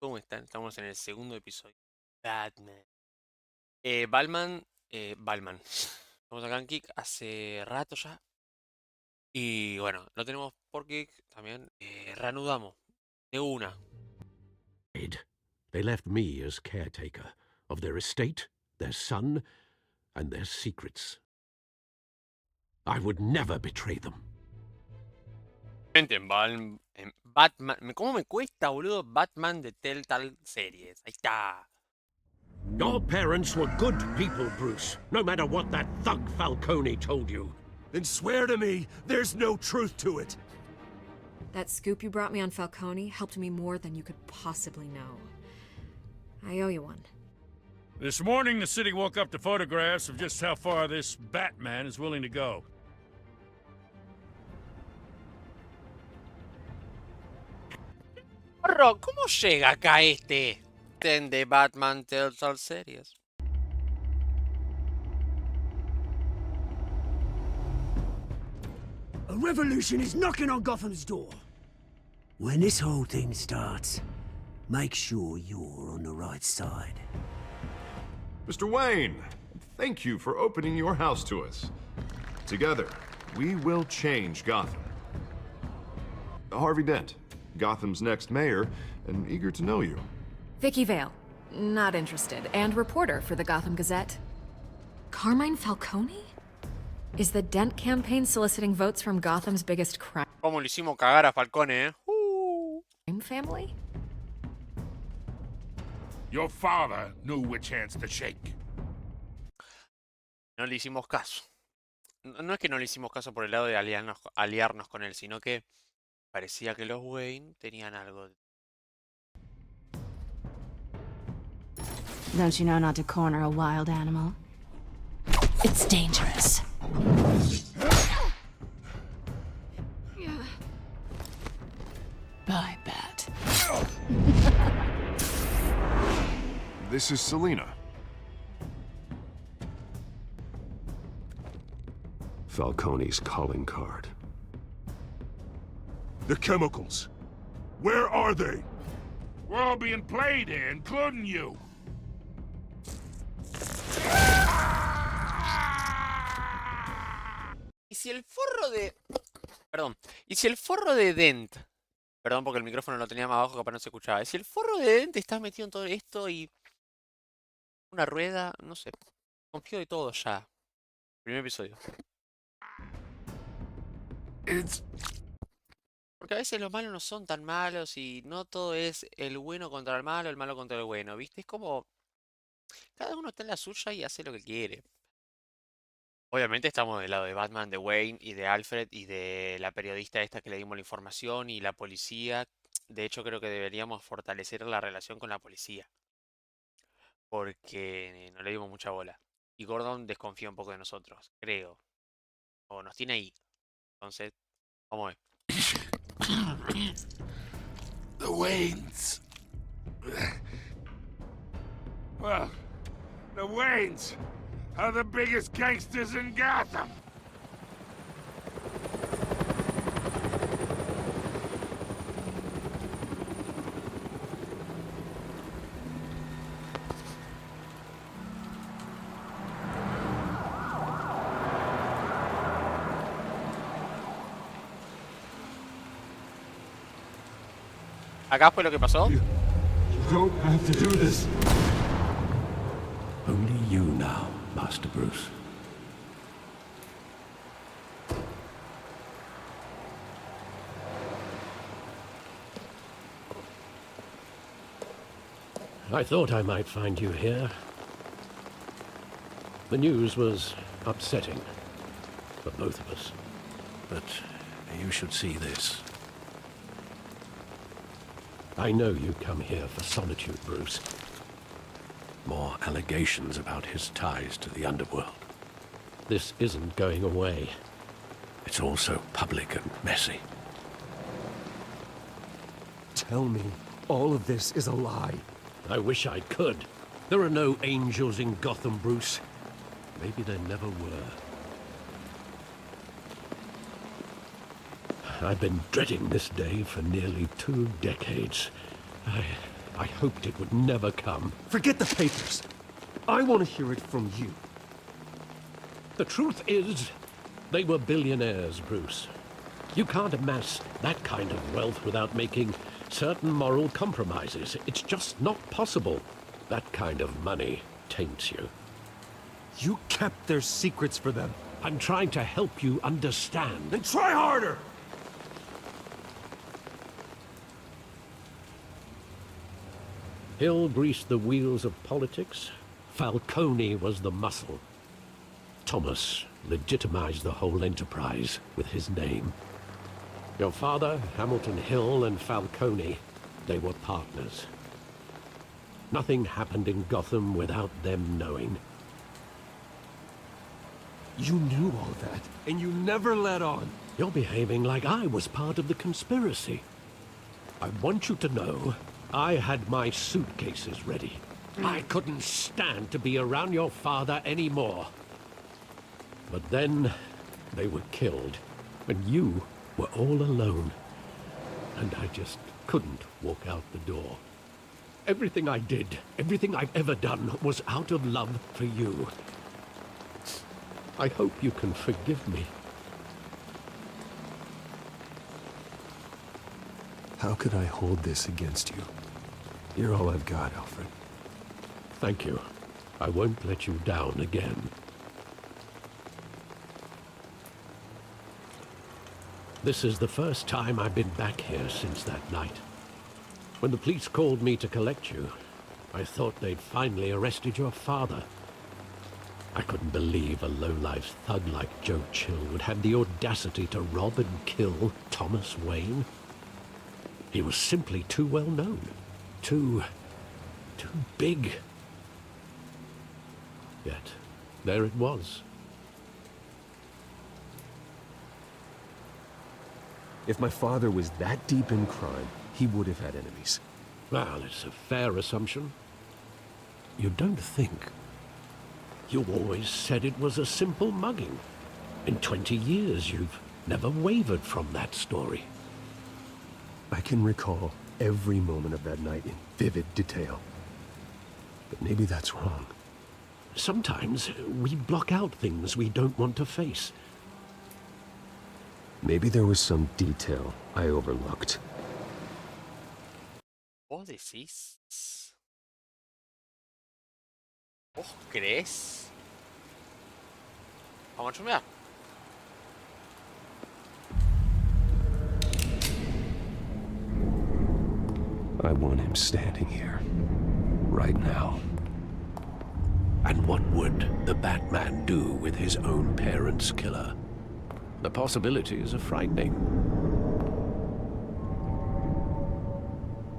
¿Cómo están? Estamos en el segundo episodio. Batman. Batman. Estamos acá en Kick hace rato ya. Y bueno, no tenemos por Kick también. Reanudamos. De una. They left me as caretaker of their estate, their son, and their secrets. I would never betray them. Gente, en Batman. ¿Cómo me cuesta, boludo? Batman de Telltale series. Ahí está. Your parents were good people, Bruce, no matter what that thug Falcone told you. Then swear to me there's no truth to it. That scoop you brought me on Falcone helped me more than you could possibly know. I owe you one. This morning, the city woke up to photographs of just how far this Batman is willing to go. Porro, ¿cómo llega acá este? De Batman Telltale series. A revolution is knocking on Gotham's door. When this whole thing starts, make sure you're on the right side. Mr. Wayne, thank you for opening your house to us. Together, we will change Gotham. Harvey Dent, Gotham's next mayor, and eager to know you. Vicky Vale, not interested, and reporter for the Gotham Gazette. Carmine Falcone? Is the Dent campaign soliciting votes from Gotham's biggest crime ¿Cómo le hicimos cagar a Falcone, family? Your father knew which hands to shake. No le hicimos caso. No es que no le hicimos caso por el lado de aliarnos con él, sino que parecía que los Wayne tenían algo. Don't you know not to corner a wild animal? It's dangerous. Bye, Bat. This is Selina. Falcone's calling card. The chemicals. Where are they? We're all being played here, including you. ¿Y si el forro de... Perdón. ¿Y si el forro de Dent... Perdón porque el micrófono lo tenía más abajo, capaz no se escuchaba. ¿Y si el forro de Dent está metido en todo esto y... Una rueda, no sé. Confío de todo ya. Primer episodio. Porque a veces los malos no son tan malos y no todo es el bueno contra el malo contra el bueno, ¿viste? Es como... Cada uno está en la suya y hace lo que quiere. Obviamente estamos del lado de Batman, de Wayne y de Alfred y de la periodista esta que le dimos la información y la policía. De hecho, creo que deberíamos fortalecer la relación con la policía. Porque no le dimos mucha bola. Y Gordon desconfía un poco de nosotros, creo. O nos tiene ahí. Entonces, vamos a ver. The Waynes. Well, the Waynes are the biggest gangsters in Gotham. Acá fue lo que pasó. You don't have to do this. Only you now, Master Bruce. I thought I might find you here. The news was upsetting for both of us. But you should see this. I know you come here for solitude, Bruce. More allegations about his ties to the underworld. This isn't going away. It's all so public and messy. Tell me all of this is a lie. I wish I could. There are no angels in Gotham, Bruce. Maybe there never were. I've been dreading this day for nearly 2 decades. I hoped it would never come. Forget the papers. I want to hear it from you. The truth is, they were billionaires, Bruce. You can't amass that kind of wealth without making certain moral compromises. It's just not possible. That kind of money taints you. You kept their secrets for them. I'm trying to help you understand. Then try harder! Hill greased the wheels of politics. Falcone was the muscle. Thomas legitimized the whole enterprise with his name. Your father, Hamilton Hill, and Falcone, they were partners. Nothing happened in Gotham without them knowing. You knew all that, and you never let on. You're behaving like I was part of the conspiracy. I want you to know I had my suitcases ready. I couldn't stand to be around your father anymore. But then they were killed, and you were all alone. And I just couldn't walk out the door. Everything I did, everything I've ever done, was out of love for you. I hope you can forgive me. How could I hold this against you? You're all I've got, Alfred. Thank you. I won't let you down again. This is the first time I've been back here since that night. When the police called me to collect you, I thought they'd finally arrested your father. I couldn't believe a low-life thug like Joe Chill would have the audacity to rob and kill Thomas Wayne. He was simply too well known. Too big. Yet, there it was. If my father was that deep in crime, he would have had enemies. Well, it's a fair assumption. You don't think. You always said it was a simple mugging. In 20 years, you've never wavered from that story. I can recall every moment of that night in vivid detail. But maybe that's wrong. Sometimes we block out things we don't want to face. Maybe there was some detail I overlooked. ¿Vos decís? ¿Vos crees? Vamos a chumear. I want him standing here, right now. And what would the Batman do with his own parents' killer? The possibilities are frightening.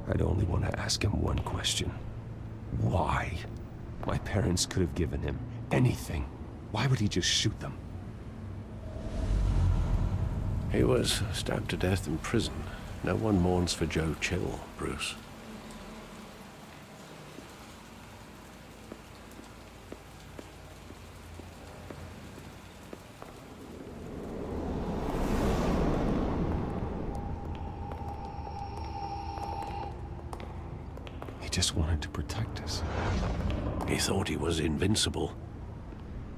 I'd only want to ask him one question. Why? My parents could have given him anything. Why would he just shoot them? He was stabbed to death in prison. No one mourns for Joe Chill, Bruce. He just wanted to protect us. He thought he was invincible.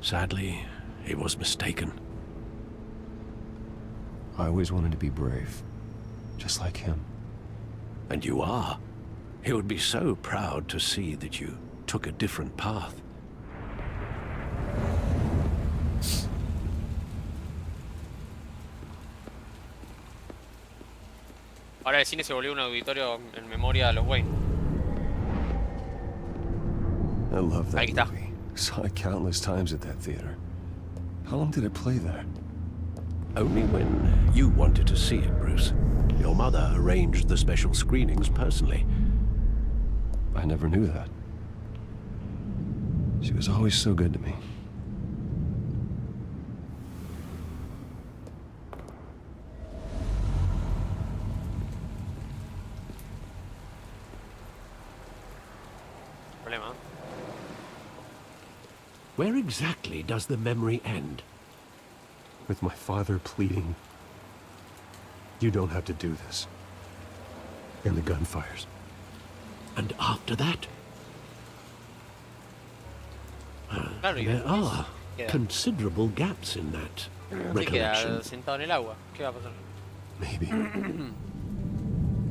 Sadly, he was mistaken. I always wanted to be brave, just like him. And you are. He would be so proud to see that you took a different path. Ahora el cine se volvió un auditorio en memoria de los Wayne. I love that Ahí está. movie. Saw it countless times at that theater. How long did it play there? Only when you wanted to see it, Bruce. Your mother arranged the special screenings personally. I never knew that. She was always so good to me. Problema. Where exactly does the memory end? With my father pleading, "You don't have to do this." And the gunfires. And after that, Claro, y there después are queda. considerable gaps in that ¿Qué queda recollection. sentado en el agua? ¿Qué va a pasar? Maybe.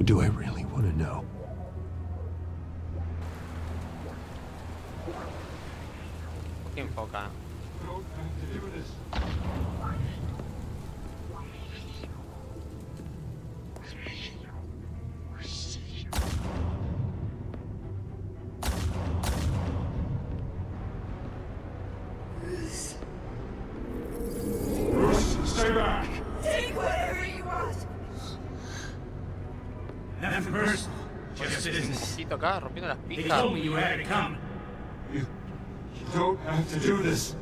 Do I really want to know? ¿Qué enfoca? Bruce, stay back! Take whatever you want. Nothing personal. Just business. Poquito acá, rompiendo las They pistas. told me you had it coming. You don't have to do this.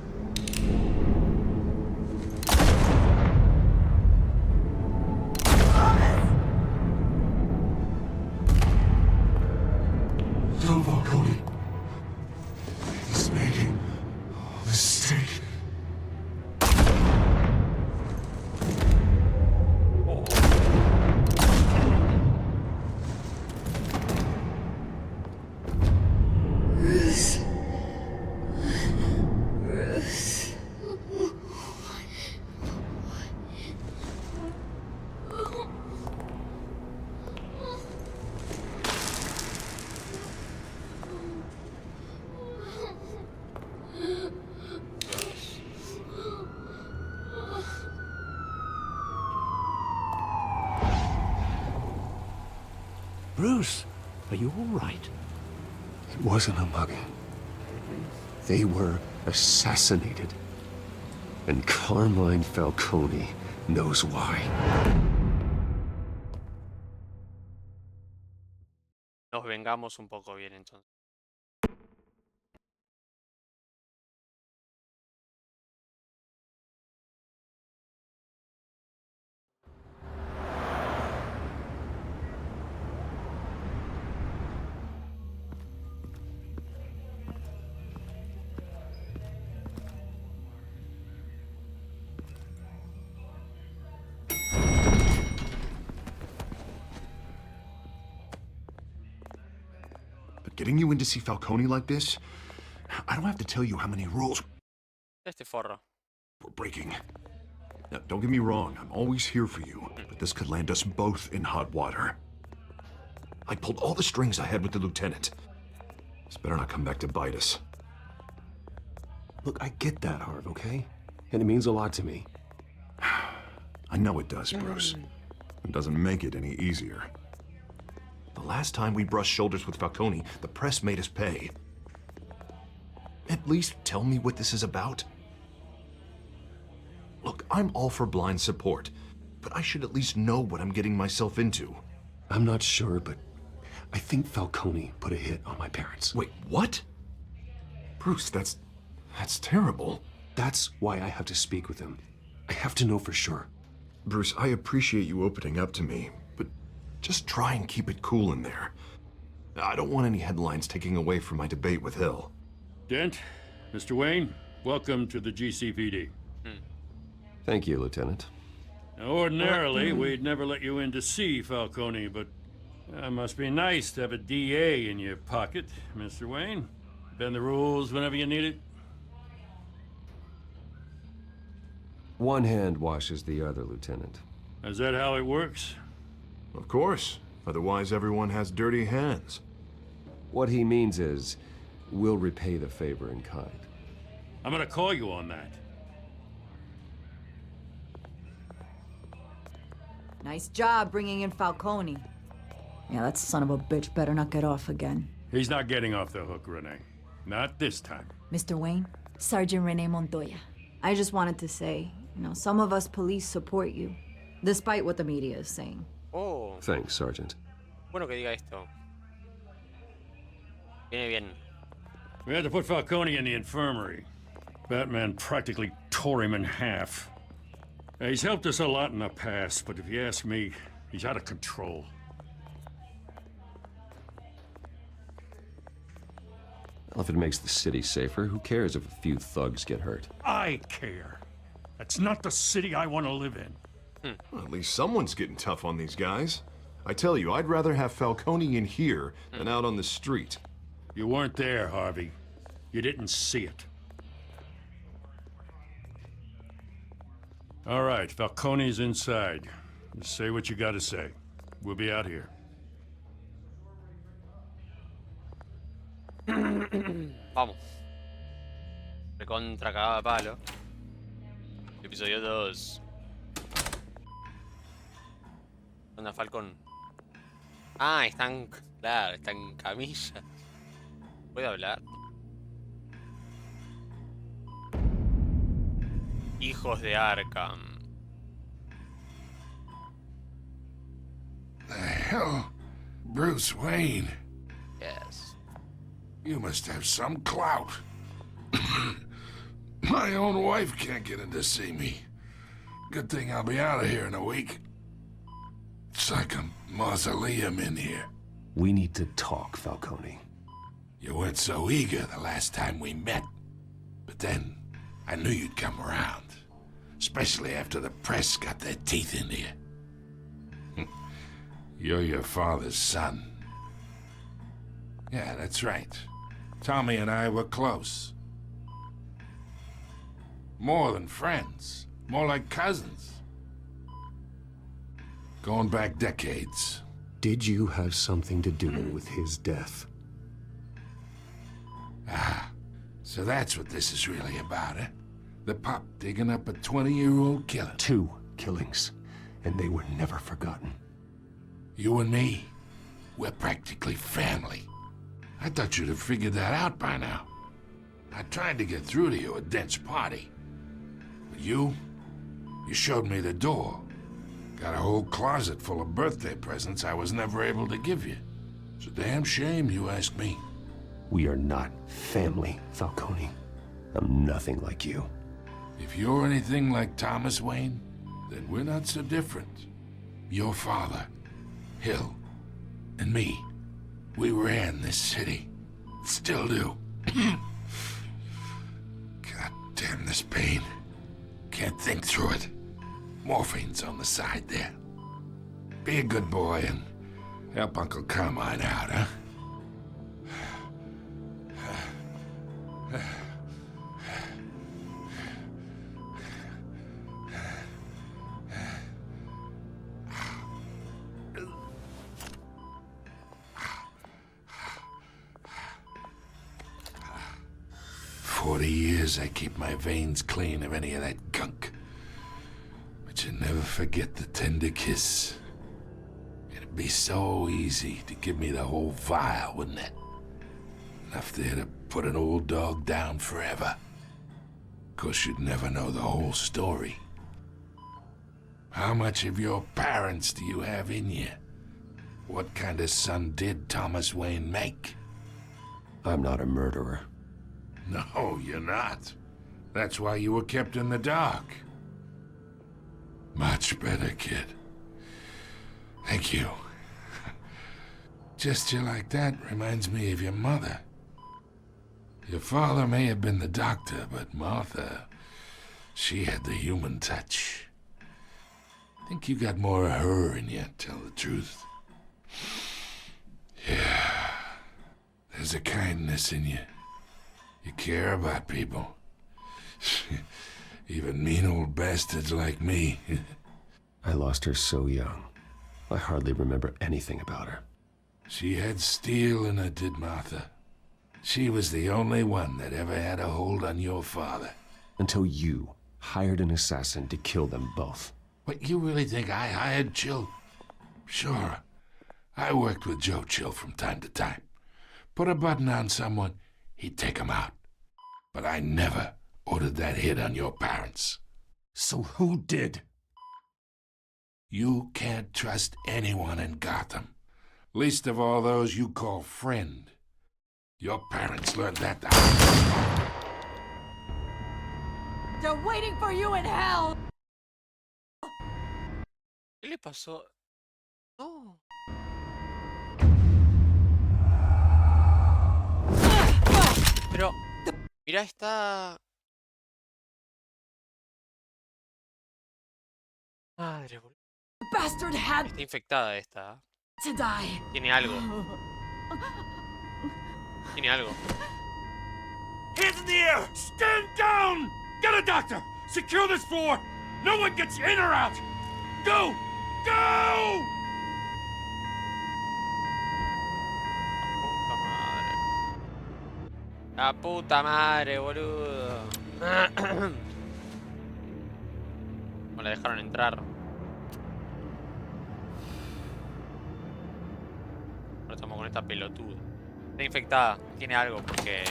Don't Falcone. He's making a mistake. Bruce, are you all right? It wasn't a mugging. They were assassinated. And Carmine Falcone knows why. Nos vengamos un poco bien entonces. But getting you in to see Falcone like this, I don't have to tell you how many rules Este forro. we're breaking. Now, don't get me wrong, I'm always here for you, but this could land us both in hot water. I pulled all the strings I had with the lieutenant. This better not come back to bite us. Look, I get that, Harv, okay? And it means a lot to me. I know it does, Bruce. It doesn't make it any easier. The last time we brushed shoulders with Falcone, the press made us pay. At least tell me what this is about. Look, I'm all for blind support, but I should at least know what I'm getting myself into. I'm not sure, but I think Falcone put a hit on my parents. Wait, what? Bruce, that's terrible. That's why I have to speak with him. I have to know for sure. Bruce, I appreciate you opening up to me, but just try and keep it cool in there. I don't want any headlines taking away from my debate with Hill. Dent, Mr. Wayne, welcome to the GCPD. Thank you, Lieutenant. Now, ordinarily, we'd never let you in to see Falcone, but must be nice to have a DA in your pocket, Mr. Wayne. Bend the rules whenever you need it. One hand washes the other, Lieutenant. Is that how it works? Of course. Otherwise, everyone has dirty hands. What he means is, we'll repay the favor in kind. I'm gonna call you on that. Nice job bringing in Falcone. Yeah, that son of a bitch better not get off again. He's not getting off the hook, Renee. Not this time. Mr. Wayne, Sergeant Renee Montoya. I just wanted to say, some of us police support you, despite what the media is saying. Oh, Thanks, Sergeant. bueno que diga esto. Viene bien. We had to put Falcone in the infirmary. Batman practically tore him in half. He's helped us a lot in the past, but if you ask me, he's out of control. Well, if it makes the city safer, who cares if a few thugs get hurt? I care. That's not the city I want to live in. Well, at least someone's getting tough on these guys. I tell you, I'd rather have Falcone in here than out on the street. You weren't there, Harvey. You didn't see it. All right, Falcone's inside. Just say what you gotta say. We'll be out here. Vamos. Recontra cagada de palo. Episodio 2. ¿Dónde está Falcón? Ah, están... Claro, está en camilla. ¿Puede hablar? Hijos de Arkham. The hell? Bruce Wayne? Yes. You must have some clout. My own wife can't get in to see me. Good thing I'll be out of here in a week. It's like a mausoleum in here. We need to talk, Falcone. You weren't so eager the last time we met. But then, I knew you'd come around. Especially after the press got their teeth into you. You're your father's son. Yeah, that's right. Tommy and I were close. More than friends. More like cousins. Going back decades. Did you have something to do with his death? Ah, so that's what this is really about, eh? The pup digging up a 20-year-old killer. 2 killings, and they were never forgotten. You and me, we're practically family. I thought you'd have figured that out by now. I tried to get through to you at Dent's party. But you showed me the door. Got a whole closet full of birthday presents I was never able to give you. It's a damn shame, you ask me. We are not family, Falcone. I'm nothing like you. If you're anything like Thomas Wayne, then we're not so different. Your father, Hill, and me, we ran this city. Still do. God damn this pain. Can't think through it. Morphine's on the side there. Be a good boy and help Uncle Carmine out, huh? 40 years I keep my veins clean of any of that gunk. But you never forget the tender kiss. It'd be so easy to give me the whole vial, wouldn't it? Enough there to put an old dog down forever. Of course, you'd never know the whole story. How much of your parents do you have in you? What kind of son did Thomas Wayne make? I'm not a murderer. No, you're not. That's why you were kept in the dark. Much better, kid. Thank you. Gesture like that reminds me of your mother. Your father may have been the doctor, but Martha, she had the human touch. I think you got more of her in you, tell the truth. Yeah. There's a kindness in you. You care about people. Even mean old bastards like me. I lost her so young. I hardly remember anything about her. She had steel in her, did Martha. She was the only one that ever had a hold on your father. Until you hired an assassin to kill them both. What, you really think I hired Chill? Sure. I worked with Joe Chill from time to time. Put a button on someone, he'd take him out. But I never ordered that hit on your parents. So who did? You can't trust anyone in Gotham. Least of all those you call friend. Your parents learned that the They're waiting for you in hell! ¿Qué le pasó? No. Pero, mira, está... Madre, boludo. The bastard had... Está infectada esta. To die. Tiene algo. Tiene algo. Hands in the air! Stand down! Get a doctor! Secure this floor! No one gets in or out! Go! Go! Puta madre. La puta madre, boludo. No la dejaron entrar. Ahora estamos con esta pelotuda. Está infectada. Tiene algo porque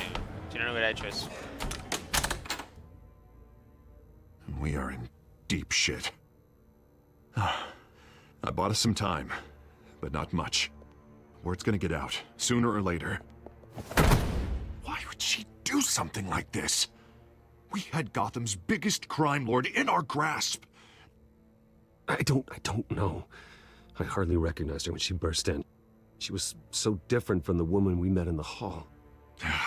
si no, no hubiera hecho eso. We are in deep shit. I bought us some time, but not much. Word's gonna get out, sooner or later. Why would she do something like this? We had Gotham's biggest crime lord in our grasp. I don't know. I hardly recognized her when she burst in. She was so different from the woman we met in the hall.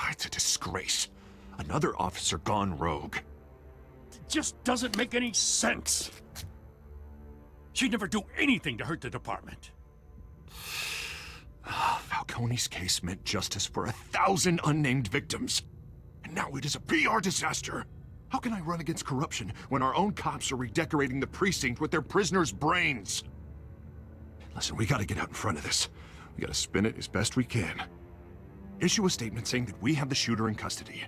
It's a disgrace. Another officer gone rogue. It just doesn't make any sense. She'd never do anything to hurt the department. Falcone's case meant justice for 1,000 unnamed victims. And now it is a PR disaster. How can I run against corruption when our own cops are redecorating the precinct with their prisoners' brains? Listen, we gotta get out in front of this. We gotta spin it as best we can. Issue a statement saying that we have the shooter in custody.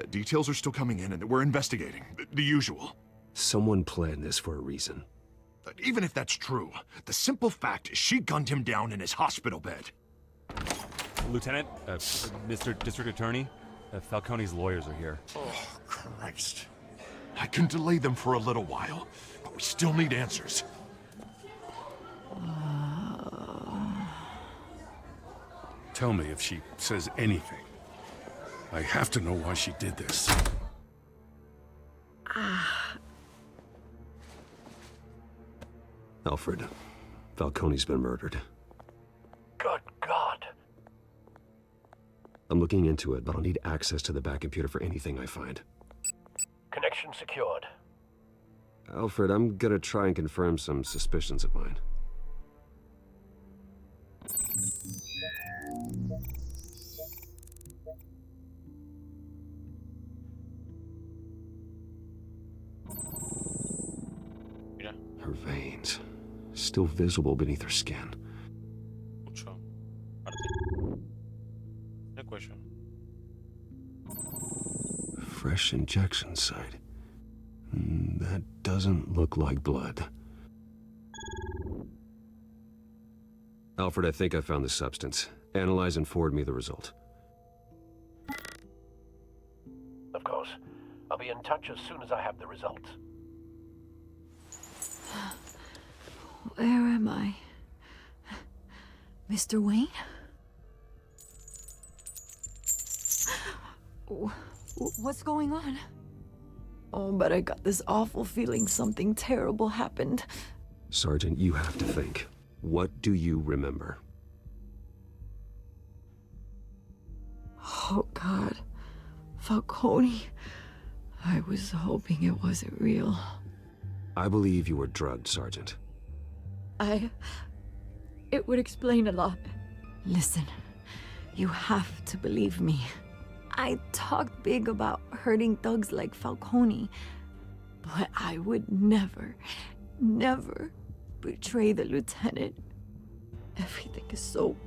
Details are still coming in and that we're investigating. The usual. Someone planned this for a reason. Even if that's true, the simple fact is she gunned him down in his hospital bed. Lieutenant, Mr. District Attorney, Falcone's lawyers are here. Oh, Christ. I can delay them for a little while, but we still need answers. Tell me if she says anything. I have to know why she did this. Alfred, Falcone's been murdered. Good God. I'm looking into it, but I'll need access to the back computer for anything I find. Connection secured. Alfred, I'm gonna try and confirm some suspicions of mine. Mira. Her veins, still visible beneath her skin. Mucho. Parte. En el cuello. Fresh injection site. That doesn't look like blood. Alfred, I think I found the substance. Analyze and forward me the result. Of course. I'll be in touch as soon as I have the results. Where am I? Mr. Wayne? What's going on? Oh, but I got this awful feeling something terrible happened. Sergeant, you have to think. What do you remember? Oh, God. Falcone. I was hoping it wasn't real. I believe you were drugged, Sergeant. It would explain a lot. Listen, you have to believe me. I talked big about hurting thugs like Falcone, but I would never, never betray the lieutenant. Everything is so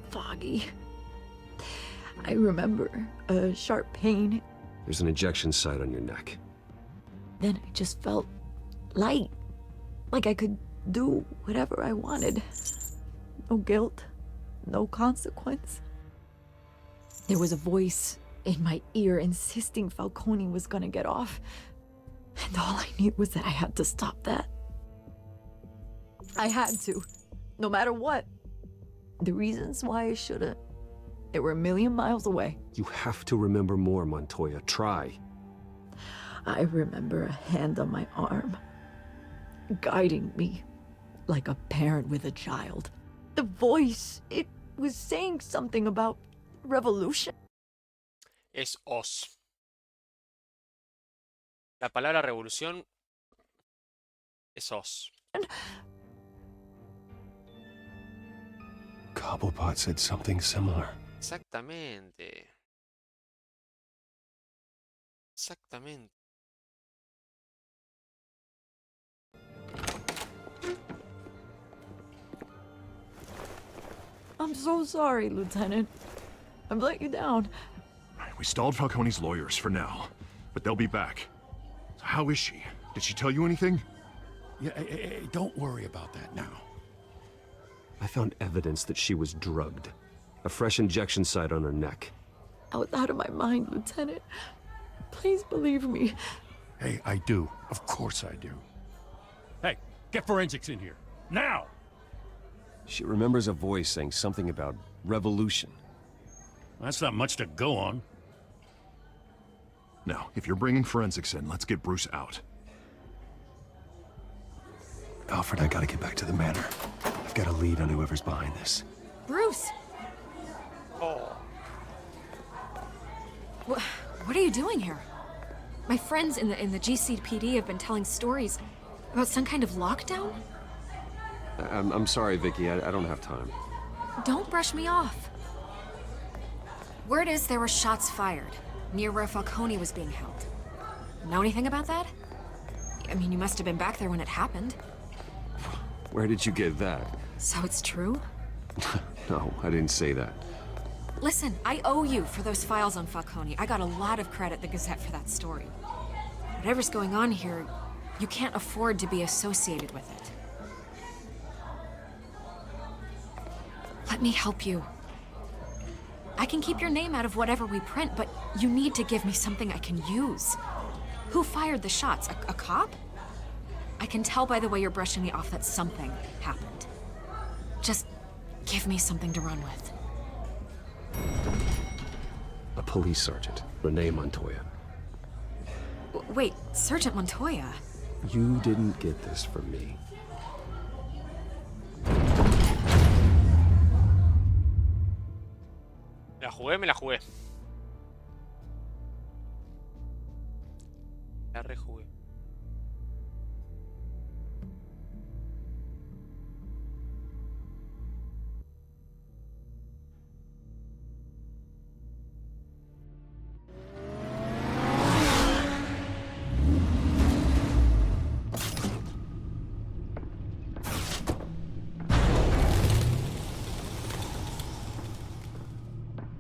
foggy. I remember a sharp pain. There's an injection site on your neck. Then I just felt light, like I could do whatever I wanted. No guilt, no consequence. There was a voice in my ear insisting Falcone was gonna get off. And all I knew was that I had to stop that. I had to, no matter what. The reasons why I shouldn't, they were a million miles away. You have to remember more, Montoya. Try. I remember a hand on my arm, guiding me like a parent with a child. The voice, it was saying something about revolution. Es os. La palabra revolución es os. Cobblepot said something similar. Exactamente. Exactamente. I'm so sorry, Lieutenant. I've let you down. We stalled Falcone's lawyers for now, but they'll be back. So how is she? Did she tell you anything? Yeah, hey, don't worry about that now. I found evidence that she was drugged. A fresh injection site on her neck. I was out of my mind, Lieutenant. Please believe me. Hey, I do. Of course I do. Hey, get forensics in here. Now! She remembers a voice saying something about revolution. That's not much to go on. Now, if you're bringing forensics in, let's get Bruce out. Alfred, I gotta get back to the manor. I've got a lead on whoever's behind this. Bruce! Oh. What are you doing here? My friends in the GCPD have been telling stories about some kind of lockdown? I'm sorry, Vicky. I don't have time. Don't brush me off. Word is there were shots fired near where Falcone was being held. Know anything about that? I mean, you must have been back there when it happened. Where did you get that? So it's true? No, I didn't say that. Listen, I owe you for those files on Falcone. I got a lot of credit at the Gazette for that story. Whatever's going on here, you can't afford to be associated with it. Let me help you. I can keep your name out of whatever we print, but you need to give me something I can use. Who fired the shots? A cop? I can tell by the way you're brushing me off that something happened. Just give me something to run with. A police sergeant, Renee Montoya. Wait, Sergeant Montoya? You didn't get this from me. Me la jugué. La rejugué.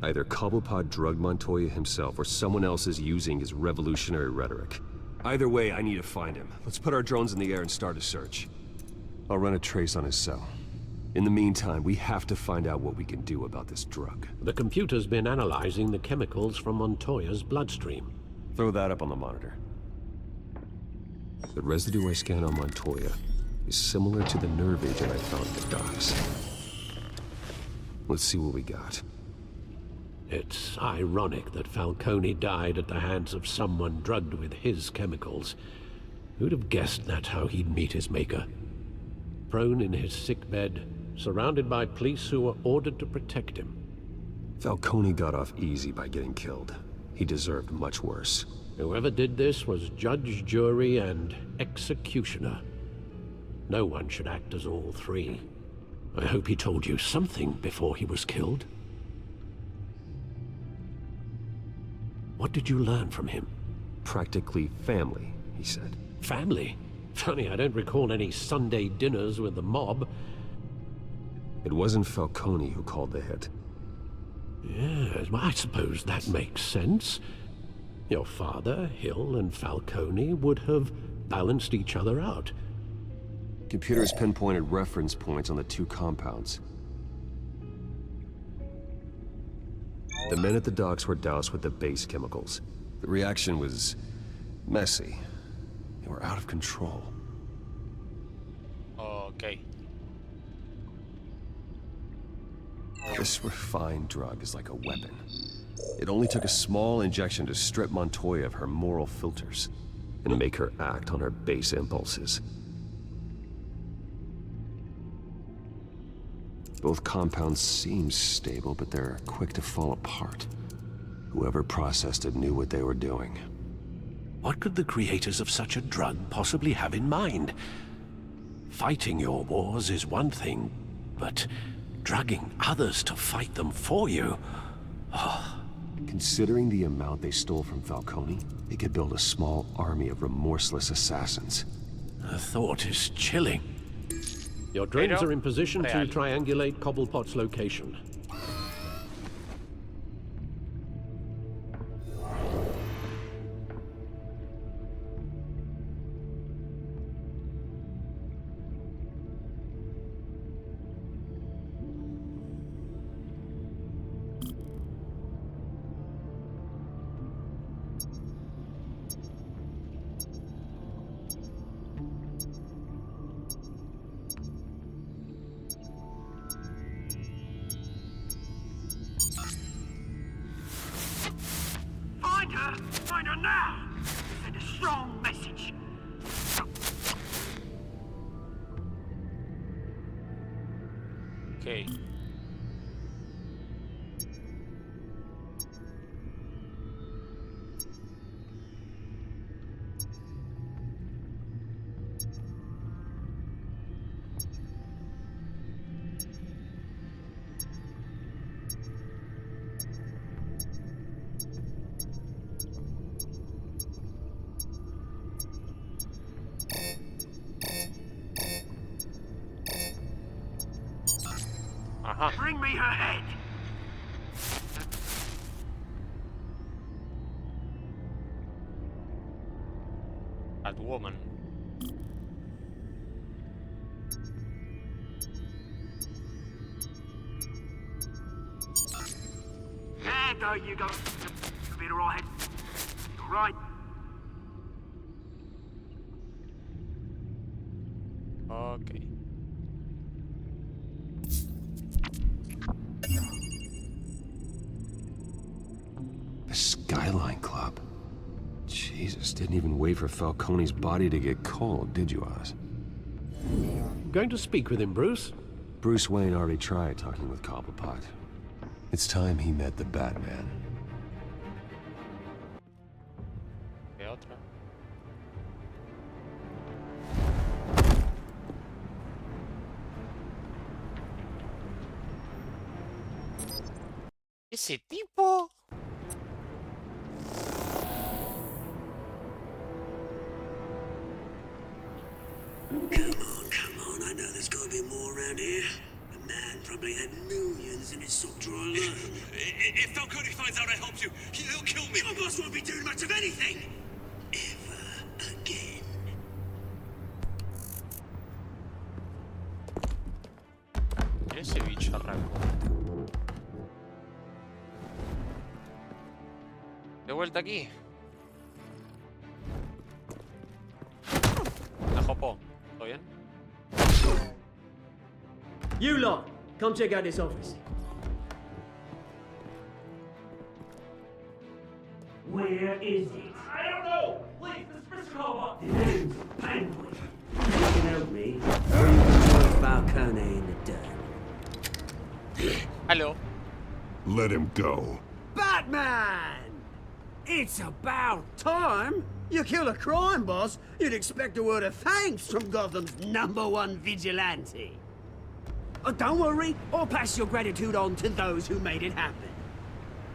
Either Cobblepot drugged Montoya himself, or someone else is using his revolutionary rhetoric. Either way, I need to find him. Let's put our drones in the air and start a search. I'll run a trace on his cell. In the meantime, we have to find out what we can do about this drug. The computer's been analyzing the chemicals from Montoya's bloodstream. Throw that up on the monitor. The residue I scan on Montoya is similar to the nerve agent I found at the docks. Let's see what we got. It's ironic that Falcone died at the hands of someone drugged with his chemicals. Who'd have guessed that's how he'd meet his maker? Prone in his sickbed, surrounded by police who were ordered to protect him. Falcone got off easy by getting killed. He deserved much worse. Whoever did this was judge, jury, and executioner. No one should act as all three. I hope he told you something before he was killed. What did you learn from him? Practically family, he said. Family? Funny, I don't recall any Sunday dinners with the mob. It wasn't Falcone who called the hit. Yes, well, I suppose that makes sense. Your father, Hill, and Falcone would have balanced each other out. Computers pinpointed reference points on the two compounds. The men at the docks were doused with the base chemicals. The reaction was messy. They were out of control. Okay. This refined drug is like a weapon. It only took a small injection to strip Montoya of her moral filters and make her act on her base impulses. Both compounds seem stable, but they're quick to fall apart. Whoever processed it knew what they were doing. What could the creators of such a drug possibly have in mind? Fighting your wars is one thing, but drugging others to fight them for you. Considering the amount they stole from Falcone, they could build a small army of remorseless assassins. The thought is chilling. Your drones are in position to triangulate Cobblepot's location. Find her now! Send a strong message. Okay. Bring me her head! Catwoman. There you go. Be alright. Alright. Okay. The Skyline Club. Jesus, didn't even wait for Falcone's body to get cold, did you, Oz? Going to speak with him, Bruce? Bruce Wayne already tried talking with Cobblepot. It's time he met the Batman. ¿Qué otra? Ese tipo. Come on, I know there's gotta be more around here. The man probably had millions in his sock drawer alone. If Falcone finds out I helped you, he'll kill me. Your boss won't be doing much of anything. Ever again. Ese bicho raro. De vuelta aquí. La jopó. ¿Todo bien? You lot, come check out this office. Where is it? I don't know! Please, Mr. Cobblepot! The name's Penguin. You can help me, or you can join Falcone in the dirt. Hello. Let him go. Batman! It's about time! You kill a crime boss, you'd expect a word of thanks from Gotham's #1 vigilante. Oh, don't worry, I'll pass your gratitude on to those who made it happen.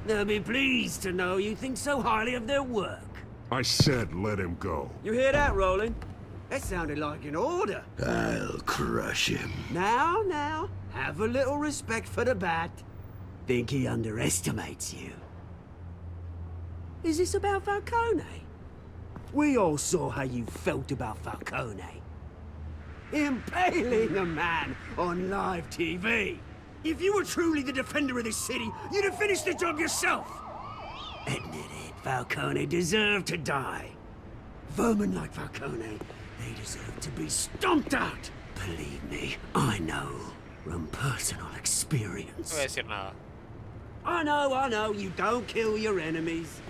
They'll be pleased to know you think so highly of their work. I said let him go. You hear that, Roland? That sounded like an order. I'll crush him. Now, have a little respect for the Bat. Think he underestimates you. Is this about Falcone? We all saw how you felt about Falcone. Impaling a man on live TV. If you were truly the defender of this city, you'd have finished the job yourself. Admit it, Falcone deserved to die. Vermin like Falcone, they deserve to be stomped out. Believe me, I know from personal experience. No voy a decir nada. I know, you don't kill your enemies.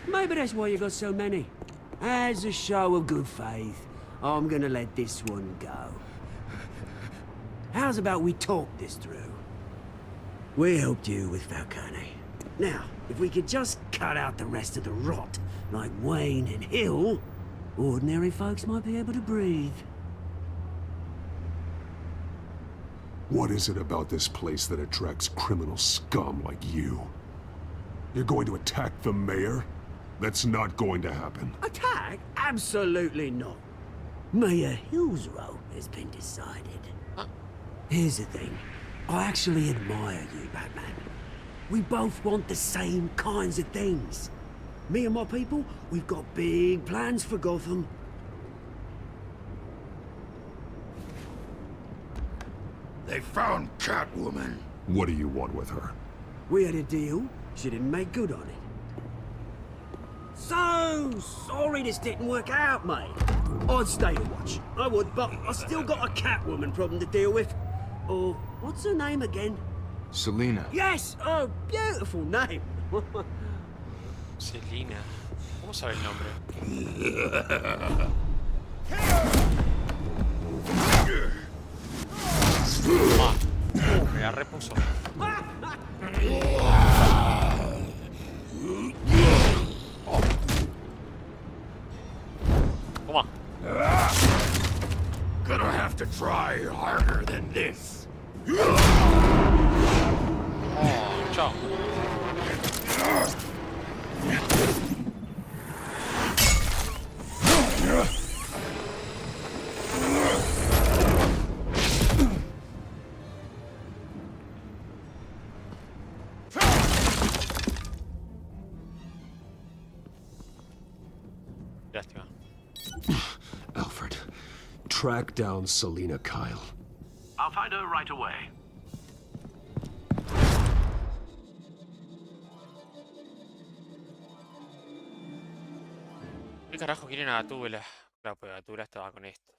Maybe that's why you got so many. As a show of good faith, I'm gonna let this one go. How's about we talk this through? We helped you with Falcone. Now, if we could just cut out the rest of the rot, like Wayne and Hill, ordinary folks might be able to breathe. What is it about this place that attracts criminal scum like you? You're going to attack the mayor? That's not going to happen. Attack? Absolutely not. Mayor Hill's role has been decided. Here's the thing. I actually admire you, Batman. We both want the same kinds of things. Me and my people, we've got big plans for Gotham. They found Catwoman. What do you want with her? We had a deal. She didn't make good on it. So sorry this didn't work out, mate. I'd stay to watch. I would, but I still got a Catwoman problem to deal with. Or, what's her name again? Selina. Yes! Oh, beautiful name. Selina. ¿Cómo sabe el nombre? Ah, me la repuso. Toma. Gonna have to try harder than this. Oh, chao. Lástima. Alfred, track down Selina Kyle. I'll find her right away. ¿Qué carajo quieren a Gatúbela? Claro, pues Gatúbela estaba con estos.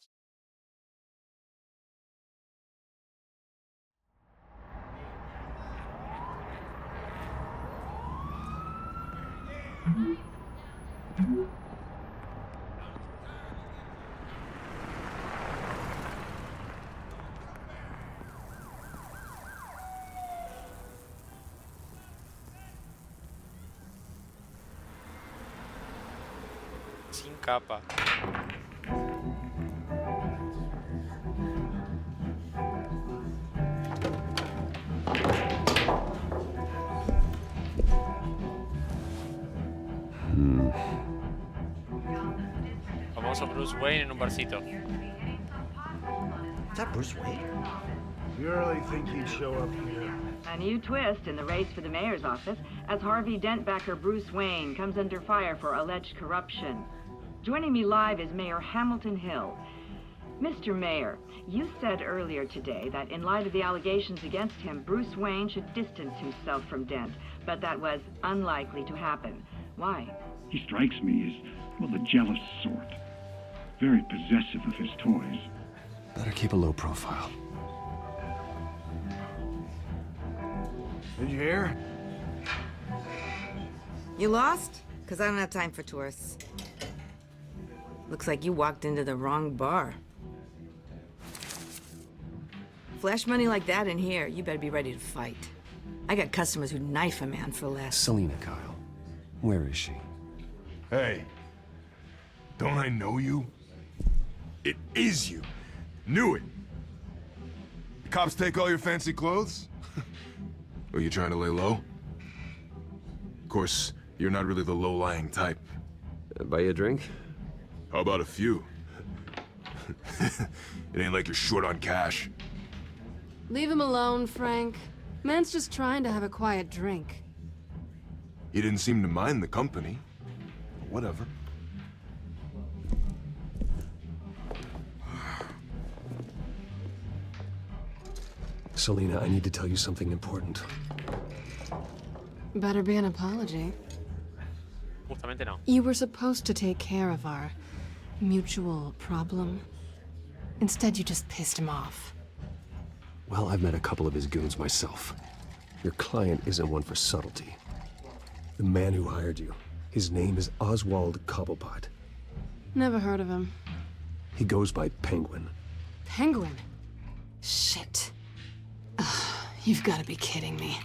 Sin capa. Famoso Bruce Wayne en un barcito. Is that Bruce Wayne? You really think he'd show up here? A new twist in the race for the mayor's office as Harvey Dent-backer Bruce Wayne comes under fire for alleged corruption. Joining me live is Mayor Hamilton Hill. Mr. Mayor, you said earlier today that in light of the allegations against him, Bruce Wayne should distance himself from Dent, but that was unlikely to happen. Why? He strikes me as, well, the jealous sort. Very possessive of his toys. Better keep a low profile. Did you hear? You lost? Because I don't have time for tourists. Looks like you walked into the wrong bar. Flash money like that in here, you better be ready to fight. I got customers who'd knife a man for less. Selina Kyle. Where is she? Hey, don't I know you? It is you. Knew it. The cops take all your fancy clothes? Are you trying to lay low? Of course, you're not really the low-lying type. Buy you a drink? How about a few? It ain't like you're short on cash. Leave him alone, Frank. Man's just trying to have a quiet drink. He didn't seem to mind the company. Whatever. Selina, I need to tell you something important. Better be an apology. Justamente no. You were supposed to take care of our mutual problem. Instead, you just pissed him off. Well, I've met a couple of his goons myself. Your client isn't one for subtlety. The man who hired you, his name is Oswald Cobblepot. Never heard of him. He goes by Penguin. Penguin? Shit. Ugh, you've got to be kidding me.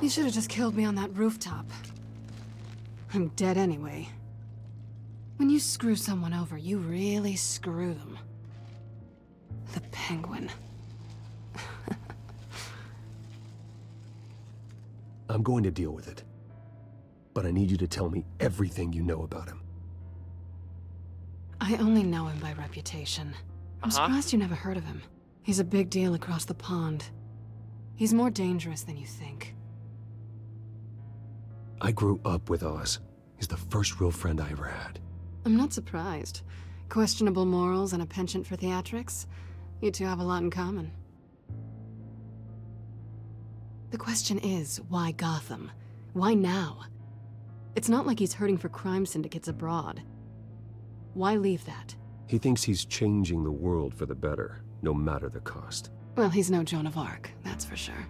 You should have just killed me on that rooftop. I'm dead anyway. When you screw someone over, you really screw them. The Penguin. I'm going to deal with it. But I need you to tell me everything you know about him. I only know him by reputation. I'm surprised you never heard of him. He's a big deal across the pond. He's more dangerous than you think. I grew up with Oz. He's the first real friend I ever had. I'm not surprised. Questionable morals and a penchant for theatrics. You two have a lot in common. The question is, why Gotham? Why now? It's not like he's hurting for crime syndicates abroad. Why leave that? He thinks he's changing the world for the better, no matter the cost. Well, he's no Joan of Arc, that's for sure.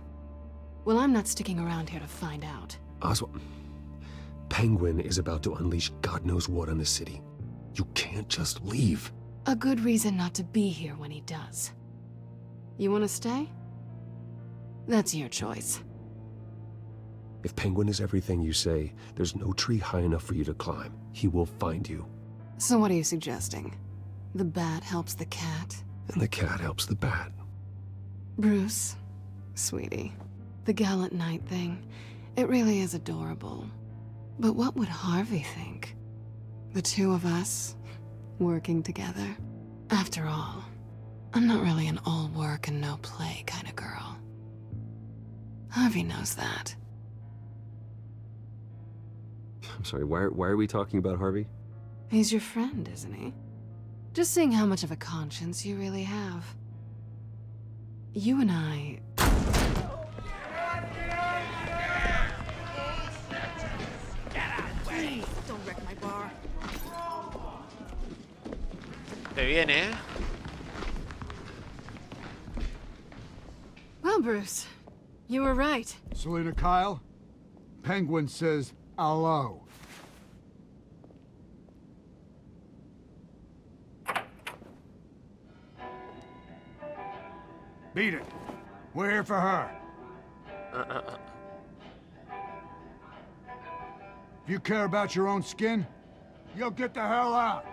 Well, I'm not sticking around here to find out. Oswald, Penguin is about to unleash God knows what on the city. You can't just leave. A good reason not to be here when he does. You want to stay? That's your choice. If Penguin is everything you say, there's no tree high enough for you to climb. He will find you. So what are you suggesting? The bat helps the cat? And the cat helps the bat. Bruce, sweetie, the gallant knight thing, it really is adorable. But what would Harvey think? The two of us, working together? After all, I'm not really an all work and no play kind of girl. Harvey knows that. I'm sorry, why are we talking about Harvey? He's your friend, isn't he? Just seeing how much of a conscience you really have. You and I... Please, don't wreck my bar. Se viene, ¿eh? Well, Bruce, you were right. Selina Kyle, Penguin says hello. Beat it. We're here for her. If you care about your own skin, you'll get the hell out.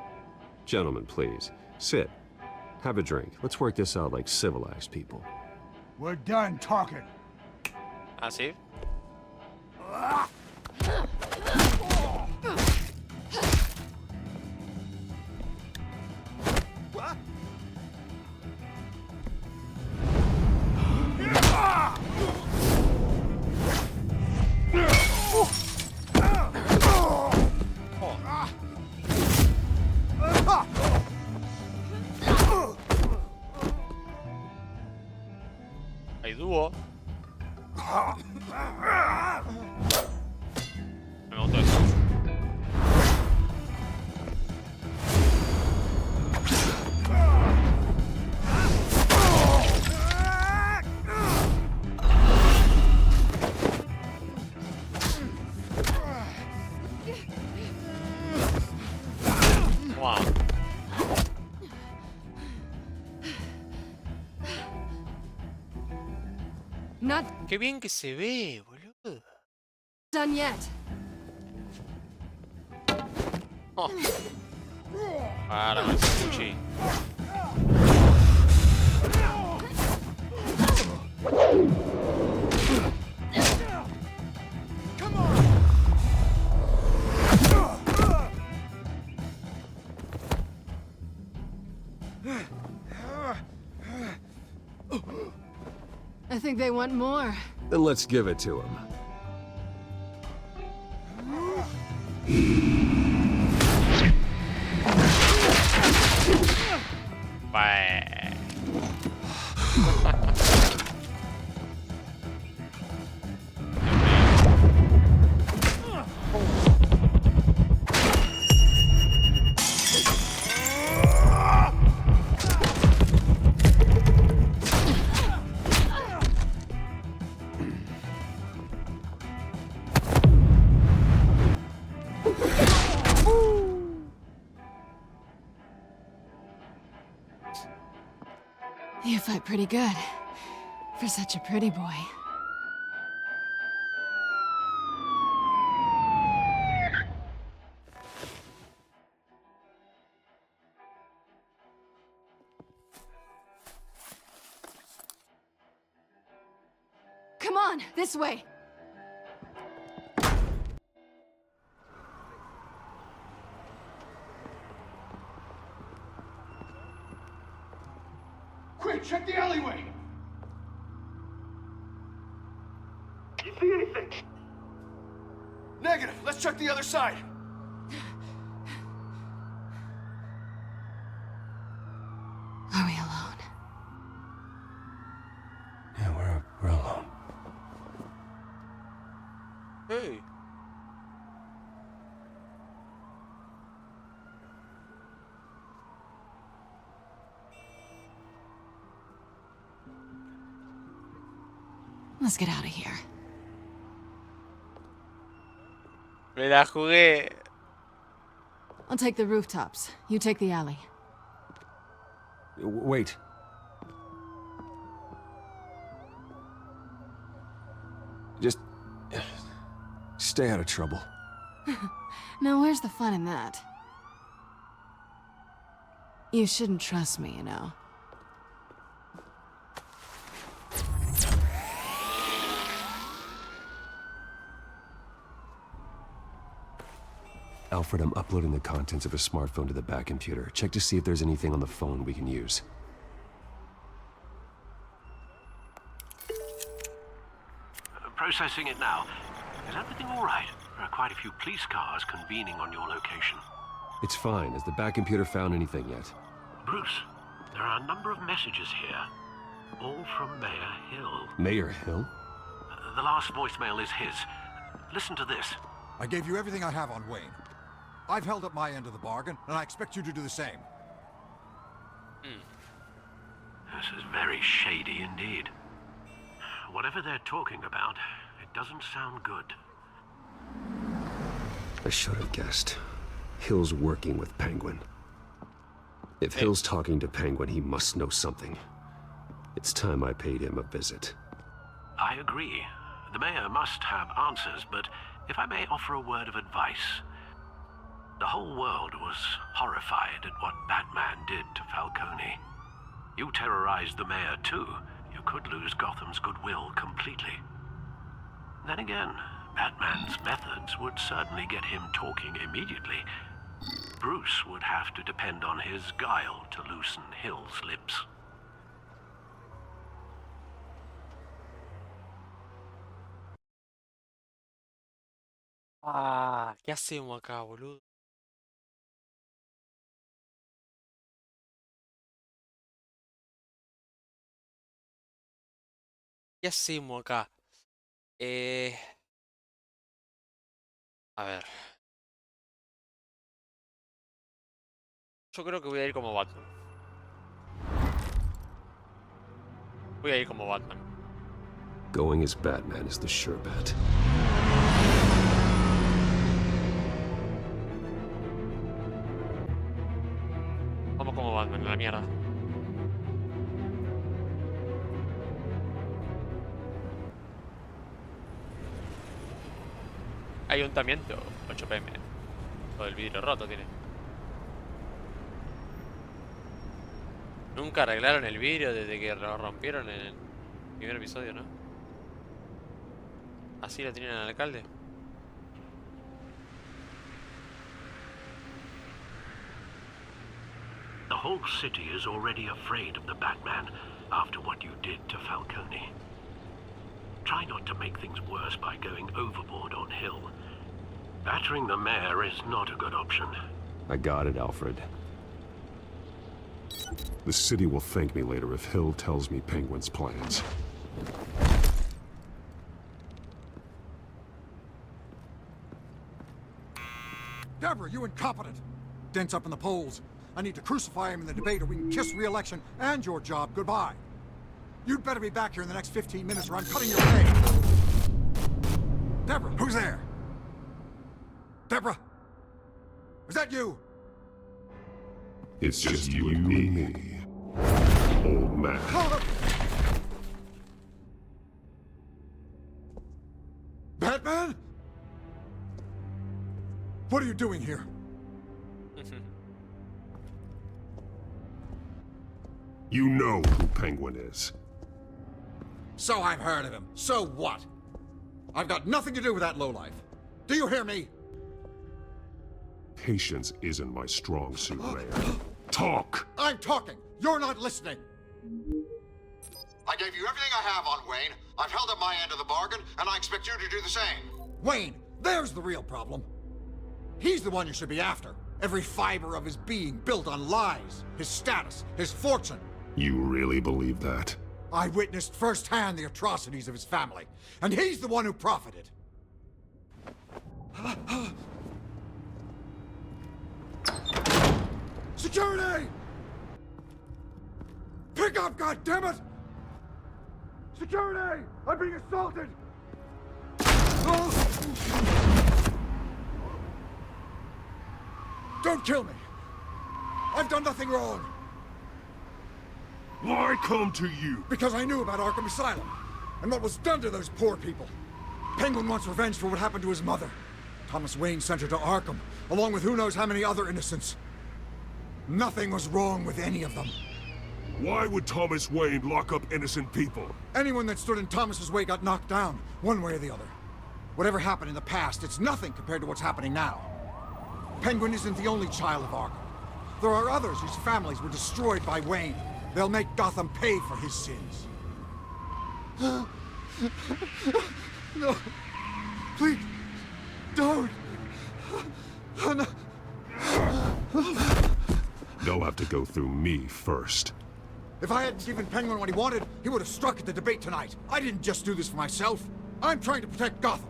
Gentlemen, please. Sit. Have a drink. Let's work this out like civilized people. We're done talking. ¿Ah, sí? Hay dúo. Me gustó eso. Wow. Not Qué bien que se ve, boludo. done yet. Oh. Para con ese cuchillo. I think they want more. Then let's give it to him. Bye. You fight pretty good. For such a pretty boy. on, this way. Quick, check the alleyway! You see anything? Negative. Let's check the other side. Are we alone? Yeah, we're alone. Hey. Let's get out of here. Me la jugué. I'll take the rooftops. You take the alley. Wait. Just stay out of trouble. Now, where's the fun in that? You shouldn't trust me, you know. Alfred, I'm uploading the contents of a smartphone to the back computer. Check to see if there's anything on the phone we can use. Processing it now. Is everything all right? There are quite a few police cars convening on your location. It's fine. Has the back computer found anything yet? Bruce, there are a number of messages here. All from Mayor Hill. Mayor Hill? The last voicemail is his. Listen to this. I gave you everything I have on Wayne. I've held up my end of the bargain, and I expect you to do the same. This is very shady indeed. Whatever they're talking about, it doesn't sound good. I should have guessed. Hill's working with Penguin. If Hill's talking to Penguin, he must know something. It's time I paid him a visit. I agree. The mayor must have answers, but if I may offer a word of advice. The whole world was horrified at what Batman did to Falcone. You terrorized the mayor too. You could lose Gotham's goodwill completely. Then again, Batman's methods would certainly get him talking immediately. Bruce would have to depend on his guile to loosen Hill's lips. Ah, ¿qué hacemos acá, boludo? ¿Qué hacemos acá? Eh... A ver. Yo creo que voy a ir como Batman. Voy a ir como Batman. Going as Batman is the sure bet. Vamos como Batman, a la mierda. Ayuntamiento, 8 PM. Todo el vidrio roto tiene. Nunca arreglaron el vidrio desde que lo rompieron en el primer episodio, ¿no? Así lo tienen al alcalde. The whole city is already afraid of the Batman after what you did to Falcone. Try not to make things worse by going overboard on Hill. Battering the mayor is not a good option. I got it, Alfred. The city will thank me later if Hill tells me Penguin's plans. Deborah, you incompetent! Dents up in the polls. I need to crucify him in the debate or we can kiss re-election and your job goodbye. You'd better be back here in the next 15 minutes or I'm cutting your pay. Deborah, who's there? Deborah? Is that you? It's just you and me, old man. Hold up! Batman? What are you doing here? You know who Penguin is. So I've heard of him. So what? I've got nothing to do with that lowlife. Do you hear me? Patience isn't my strong suit, Mayor. Talk! I'm talking. You're not listening. I gave you everything I have on Wayne. I've held up my end of the bargain, and I expect you to do the same. Wayne, there's the real problem. He's the one you should be after. Every fiber of his being built on lies, his status, his fortune. You really believe that? I witnessed firsthand the atrocities of his family, and he's the one who profited. Security! Pick up, goddammit! Security! I'm being assaulted! Don't kill me! I've done nothing wrong! Why come to you? Because I knew about Arkham Asylum, and what was done to those poor people. Penguin wants revenge for what happened to his mother. Thomas Wayne sent her to Arkham, along with who knows how many other innocents. Nothing was wrong with any of them. Why would Thomas Wayne lock up innocent people? Anyone that stood in Thomas's way got knocked down, one way or the other. Whatever happened in the past, it's nothing compared to what's happening now. Penguin isn't the only child of Arkham. There are others whose families were destroyed by Wayne. They'll make Gotham pay for his sins. No. Please. Don't. No. They'll have to go through me first. If I hadn't given Penguin what he wanted, he would have struck at the debate tonight. I didn't just do this for myself. I'm trying to protect Gotham.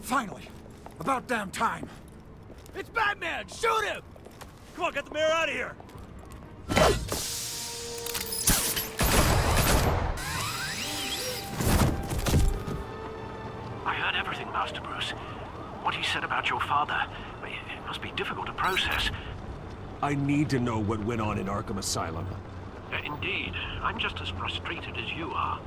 Finally. About damn time. It's Batman! Shoot him! Come on, get the mayor out of here! I heard everything, Master Bruce. What he said about your father, it must be difficult to process. I need to know what went on in Arkham Asylum. Indeed. I'm just as frustrated as you are.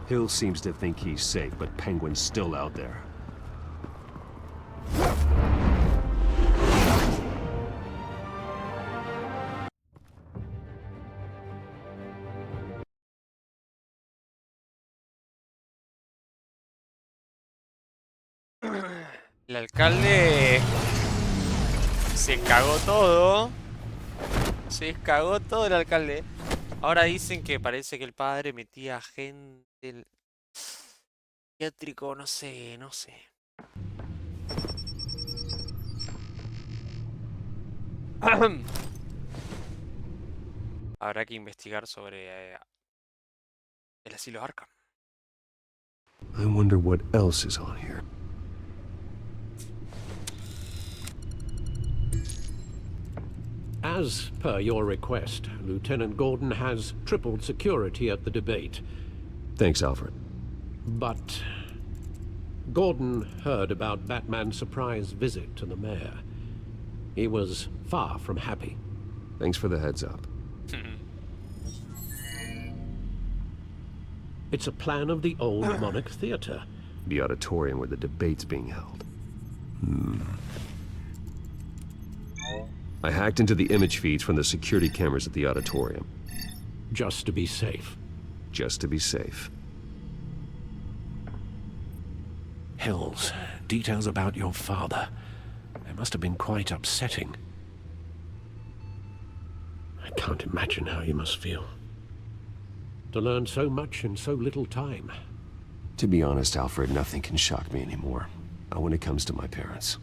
Hill seems to think he's safe, but Penguin's still out there. El alcalde se cagó todo. Se cagó todo el alcalde. Ahora dicen que parece que el padre metía gente psiquiátrico, no sé, no sé. Habrá que investigar sobre el asilo Arkham. I wonder what else is on here. As per your request, Lieutenant Gordon has tripled security at the debate. Thanks, Alfred. But Gordon heard about Batman's surprise visit to the mayor. He was far from happy. Thanks for the heads up. It's a plan of the old Monarch Theater. The auditorium where the debate's being held. I hacked into the image feeds from the security cameras at the auditorium. Just to be safe. Just to be safe. Hills, details about your father. They must have been quite upsetting. I can't imagine how you must feel. To learn so much in so little time. To be honest, Alfred, nothing can shock me anymore. Not when it comes to my parents.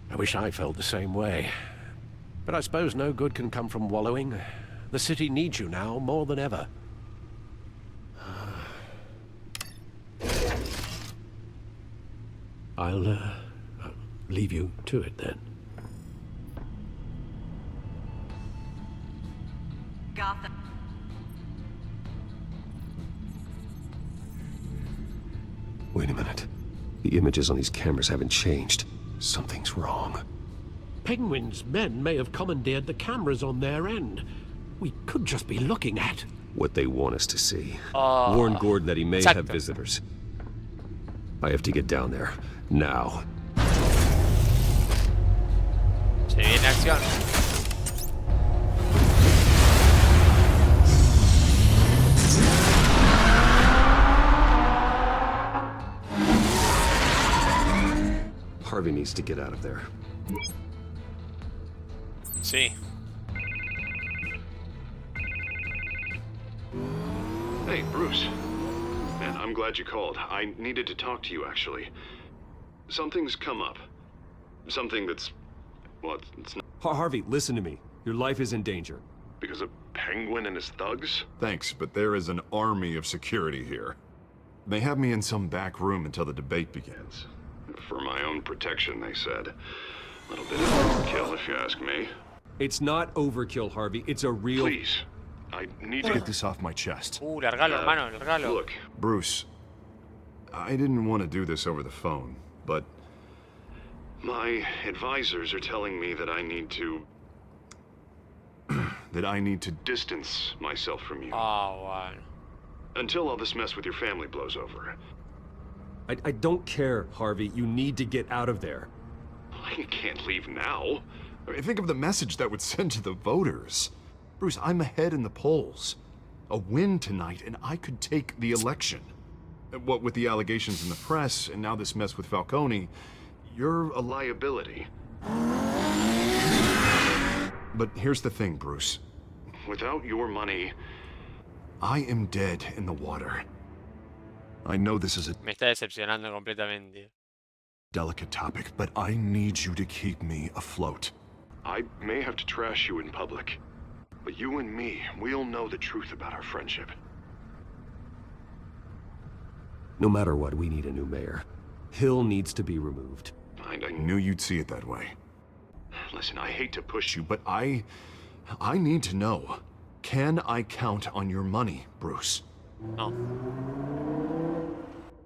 I wish I felt the same way. But I suppose no good can come from wallowing. The city needs you now more than ever. I'll leave you to it then. Gotham. Wait a minute. The images on these cameras haven't changed. Something's wrong. Penguin's men may have commandeered the cameras on their end. We could just be looking at what they want us to see. Warn Gordon that he may have visitors. I have to get down there. Now. Se viene acción. Harvey needs to get out of there. Sí. Hey, Bruce. Man, I'm glad you called. I needed to talk to you, actually. Something's come up. Something that's... well, it's not... Harvey, listen to me. Your life is in danger. because of Penguin and his thugs? Thanks, but there is an army of security here. They have me in some back room until the debate begins. For my own protection, they said. A little bit of overkill, if you ask me. It's not overkill, Harvey. It's a real... Please. I need to get this off my chest. Largalo, hermano, largalo. Look, Bruce, I didn't want to do this over the phone, but... my advisors are telling me that I need to... that I need to distance myself from you. Oh, wow. Until all this mess with your family blows over. I don't care, Harvey. You need to get out of there. I can't leave now. I mean, think of the message that would send to the voters. Bruce, I'm ahead in the polls. A win tonight, and I could take the election. What with the allegations in the press, and now this mess with Falcone, you're a liability. But here's the thing, Bruce. Without your money... I am dead in the water. I know this is a Me está decepcionando completamente. delicate topic, but I need you to keep me afloat. I may have to trash you in public, but you and me, we'll know the truth about our friendship. No matter what, we need a new mayor. Hill needs to be removed. I knew you'd see it that way. Listen, I hate to push you, But I need to know. Can I count on your money, Bruce? No.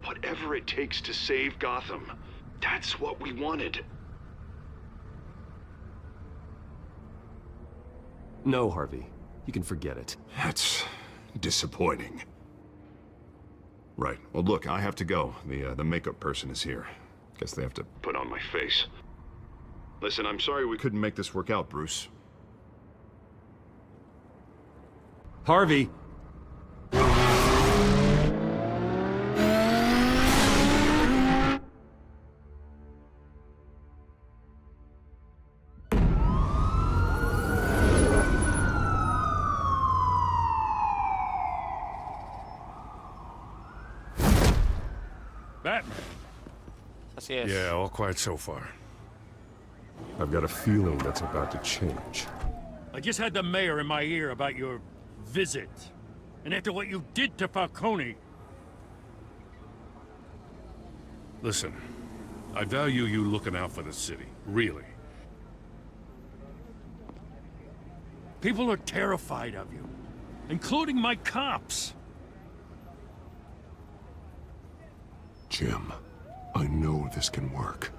Whatever it takes to save Gotham, that's what we wanted. No, Harvey. You can forget it. That's disappointing. Right. Well, look, I have to go. The makeup person is here. Guess they have to put on my face. Listen, I'm sorry we couldn't make this work out, Bruce. Harvey! Batman. Así es. Yeah, all quiet so far. I've got a feeling that's about to change. I just had the mayor in my ear about your visit. And after what you did to Falcone... Listen, I value you looking out for the city. Really. People are terrified of you. Including my cops. Jim, I know this can work.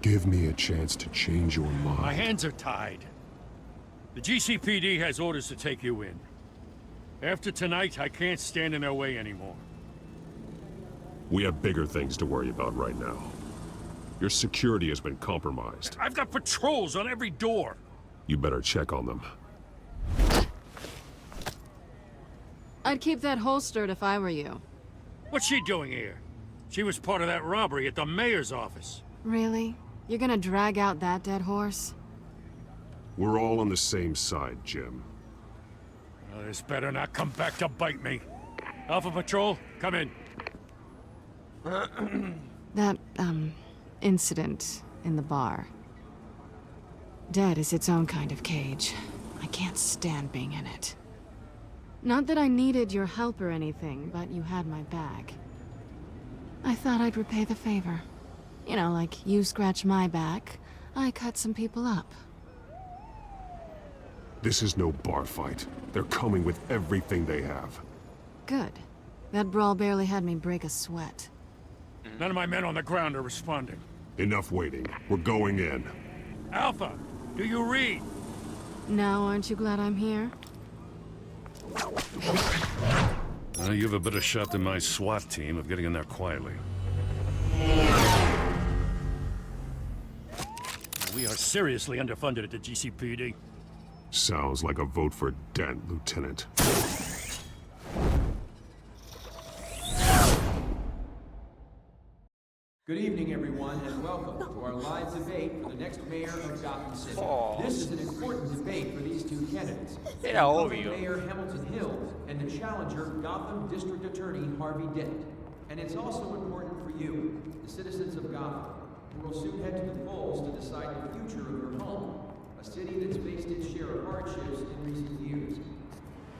Give me a chance to change your mind. My hands are tied. The GCPD has orders to take you in. After tonight, I can't stand in their way anymore. We have bigger things to worry about right now. Your security has been compromised. I've got patrols on every door. You better check on them. I'd keep that holstered if I were you. What's she doing here? She was part of that robbery at the mayor's office. Really? You're gonna drag out that dead horse? We're all on the same side, Jim. Well, this better not come back to bite me. Alpha Patrol, come in. That, incident in the bar. Dead is its own kind of cage. I can't stand being in it. Not that I needed your help or anything, but you had my back. I thought I'd repay the favor. You know, like you scratch my back, I cut some people up. This is no bar fight. They're coming with everything they have. Good. That brawl barely had me break a sweat. None of my men on the ground are responding. Enough waiting. We're going in. Alpha, do you read? Now, aren't you glad I'm here? You have a better shot than my SWAT team of getting in there quietly. We are seriously underfunded at the GCPD. Sounds like a vote for Dent, Lieutenant. Good evening, everyone, and welcome to our live debate for the next mayor of Gotham City. This is an important debate for these two candidates. Era obvio. Mayor Hamilton Hill and the challenger, Gotham District Attorney Harvey Dent. And it's also important for you, the citizens of Gotham, who will soon head to the polls to decide the future of your home, a city that's faced its share of hardships in recent years.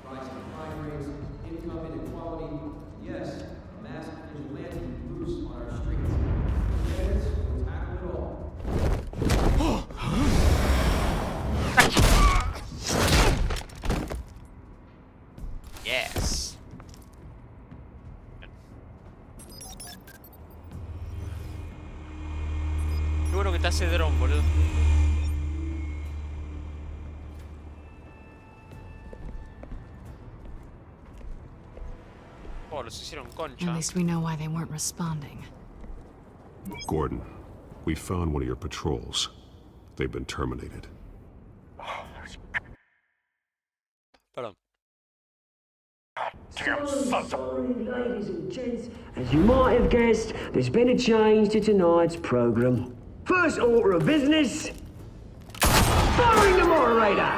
Rising crime rates, income inequality, yes, a massive vigilante loose on our streets. Candidates will tackle it all. Yes. Qué bueno que está ese dron, boludo. Oh, los hicieron concha. At least we know why they weren't responding. Gordon, we found one of your patrols. They've been terminated. Perdón. Sorry, ladies and gents. As you might have guessed, there's been a change to tonight's program. First order of business, firing the moderator.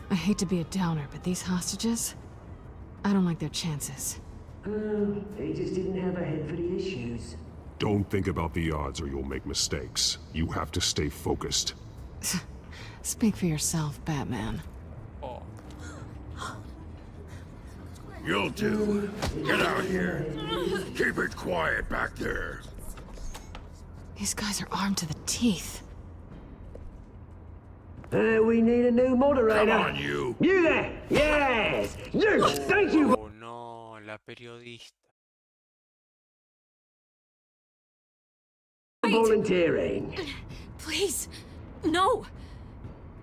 I hate to be a downer, but these hostages, I don't like their chances. He just didn't have a head for the issues. Don't think about the odds or you'll make mistakes. You have to stay focused. Speak for yourself, Batman. Oh. You'll do. Get out here. Keep it quiet back there. These guys are armed to the teeth. We need a new moderator. Come on, you. You there? Yes. You. Thank you. Oh no, la periodista. Volunteering. Please, no.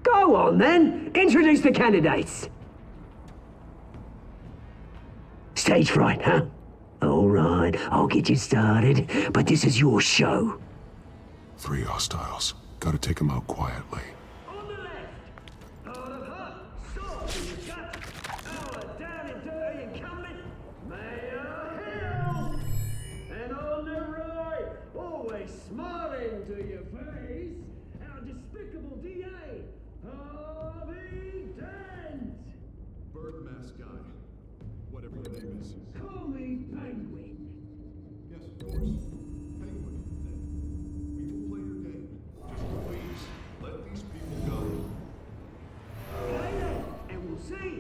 Go on then. Introduce the candidates. Stage fright, huh? All right, I'll get you started, but this is your show. 3 hostiles. Gotta take them out quietly. On the left, part of her, sword in the gut, our down and dirty incumbent, Mayor Hill. And on the right, always smiling to your face, our despicable DA, Harvey Dent. Bird mask guy. Whatever your name is. Call me Penguin. Yes, of course. Penguin. We will play your game. Just please, let these people go. Okay then, and we'll see.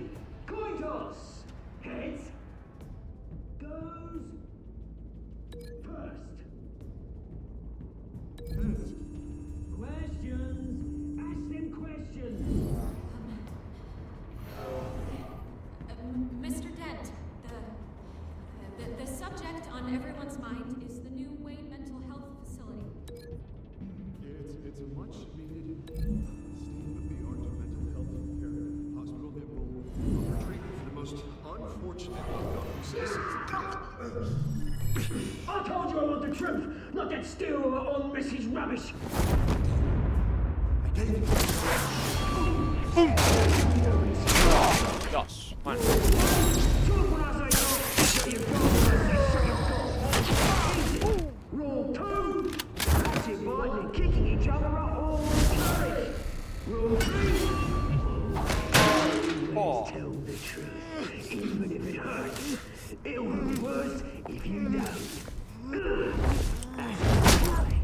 Coin toss. Heads goes first. Heads. Questions. Ask them questions. Mr. Dent, the subject on everyone's mind is the new Wayne Mental Health Facility. It's a much needed state-of-the-art mental health care hospital that will offer treatment for the most unfortunate of Gotham citizens. I told you I want the truth, not that still on Mrs. Rubbish. I gave you. Dios, man. Rule 2. Active biting and kicking each other are always encouraged. Rule 3. Always tell the truth, even if it hurts. It'll be worse if you don't. That's right.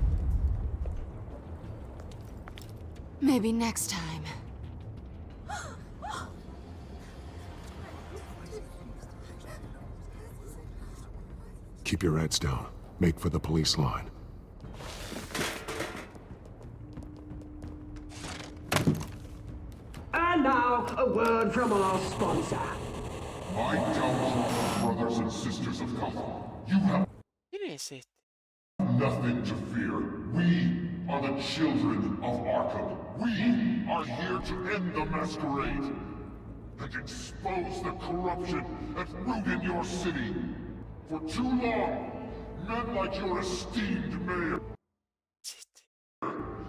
Maybe next time. Keep your heads down. Make for the police line. And now, a word from our sponsor. My downfall, brothers and sisters of Gotham. You have ¿Quién es este? nothing to fear. We are the children of Arkham. We are here to end the masquerade and expose the corruption that ruined your city. For too long, men like your esteemed mayor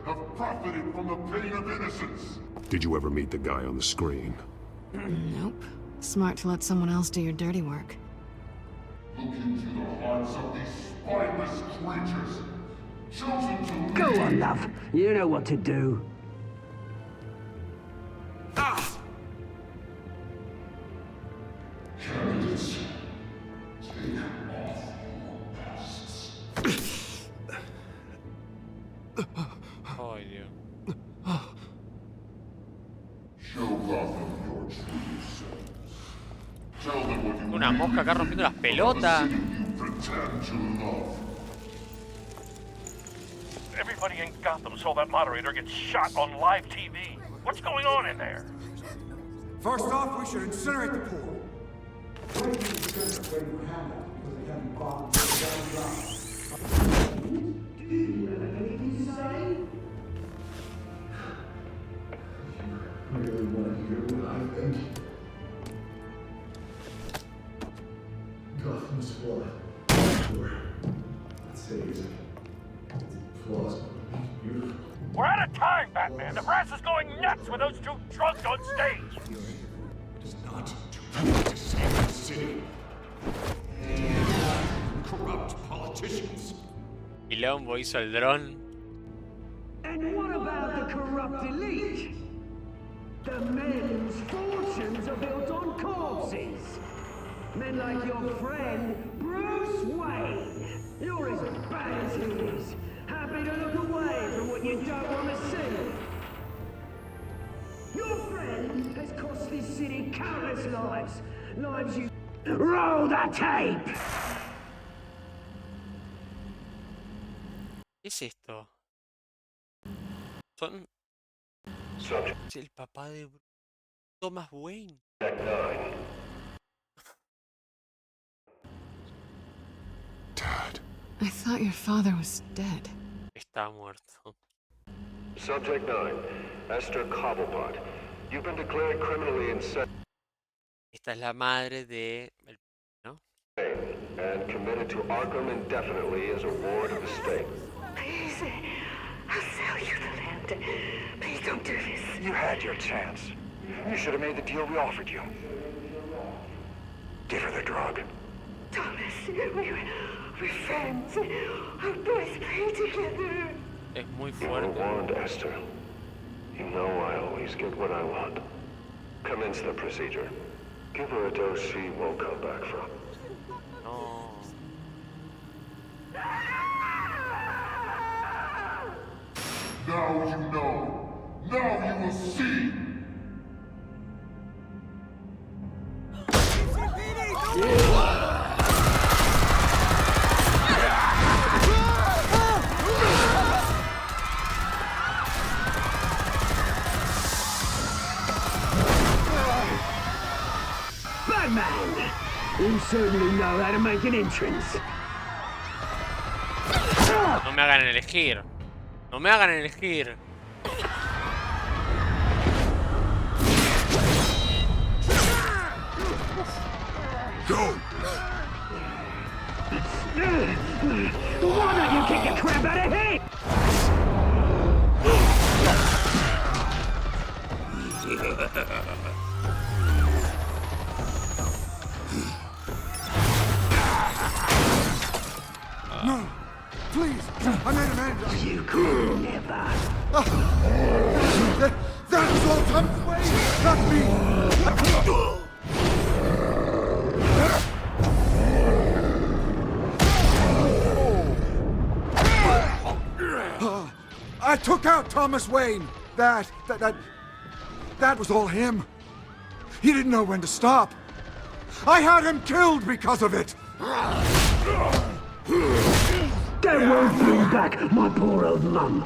have profited from the pain of innocence. Did you ever meet the guy on the screen? Nope. Smart to let someone else do your dirty work. Look into the hearts of these spineless creatures. Chosen to Go lead. on, love. You know what to do. Candidates, take off your masks. Ay, Dios. Show Gotham your true selves. Tell them what you Una mosca acá rompiendo las pelotas. pretend to love. Everybody in Gotham saw that moderator get shot on live TV. What's going on in there? First off, we should incinerate the pool. I really want to hear what I think. Gotham's blood. Sure. Let's say it's plausible. Beautiful. We're out of time, Batman. The brass is going nuts with those two drunks on stage. It is not to save the city. Corrupt politicians. Quilombo hizo el dron. And what about the corrupt elite? The men whose fortunes are built on corpses. Men like your friend, Bruce Wayne. You're as bad as he is. Happy to look away from what you don't want to see. Your friend has cost this city countless lives. Lives you... Roll the tape! ¿Qué es esto? Son... Es el papá de Thomas Wayne. I thought your father was dead. Está muerto. Subject 9, Esther Cobblepot. You've been declared criminally insane Esta es la madre de... ¿no? and committed to Arkham indefinitely as a ward of the state. Please, I'll sell you the land. Please don't do this. You had your chance. You should have made the deal we offered you. Give her the drug. Thomas, we're friends. Our boys play together. Es muy You were fuerte. warned, Esther. You know I always get what I want. Commence the procedure. Give her a dose she won't come back from. No. Now you know. Now you will see. Batman! You certainly know how to make an entrance. No me hagan elegir. No me hagan elegir. Go! Why don't you kick the crap out of him? No! Please! I made an end! You could never. That was all Thomas Wayne! Not me! I took out Thomas Wayne! That was all him. He didn't know when to stop. I had him killed because of it! That won't bring back my poor old mum.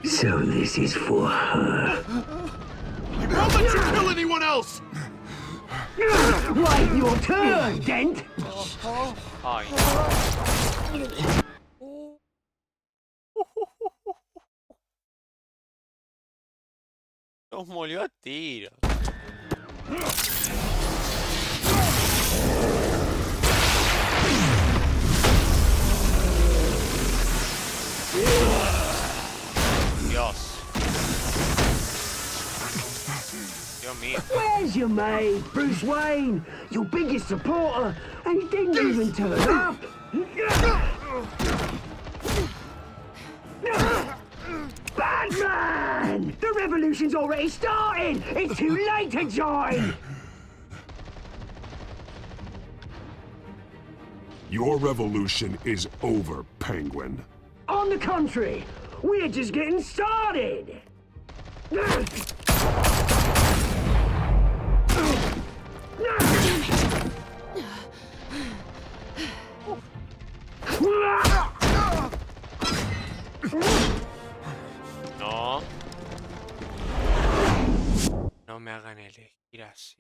So this is for her. I won't let you kill anyone else! Wait your turn, Dent! Ay. Nos molió a tiro. Dios. Dios mío. Where's your mate, Bruce Wayne, your biggest supporter, and he didn't even turn up. Batman! The revolution's already started! It's too late to join! Your revolution is over, Penguin. On the contrary, we're just getting started! No. No me hagan elegir así.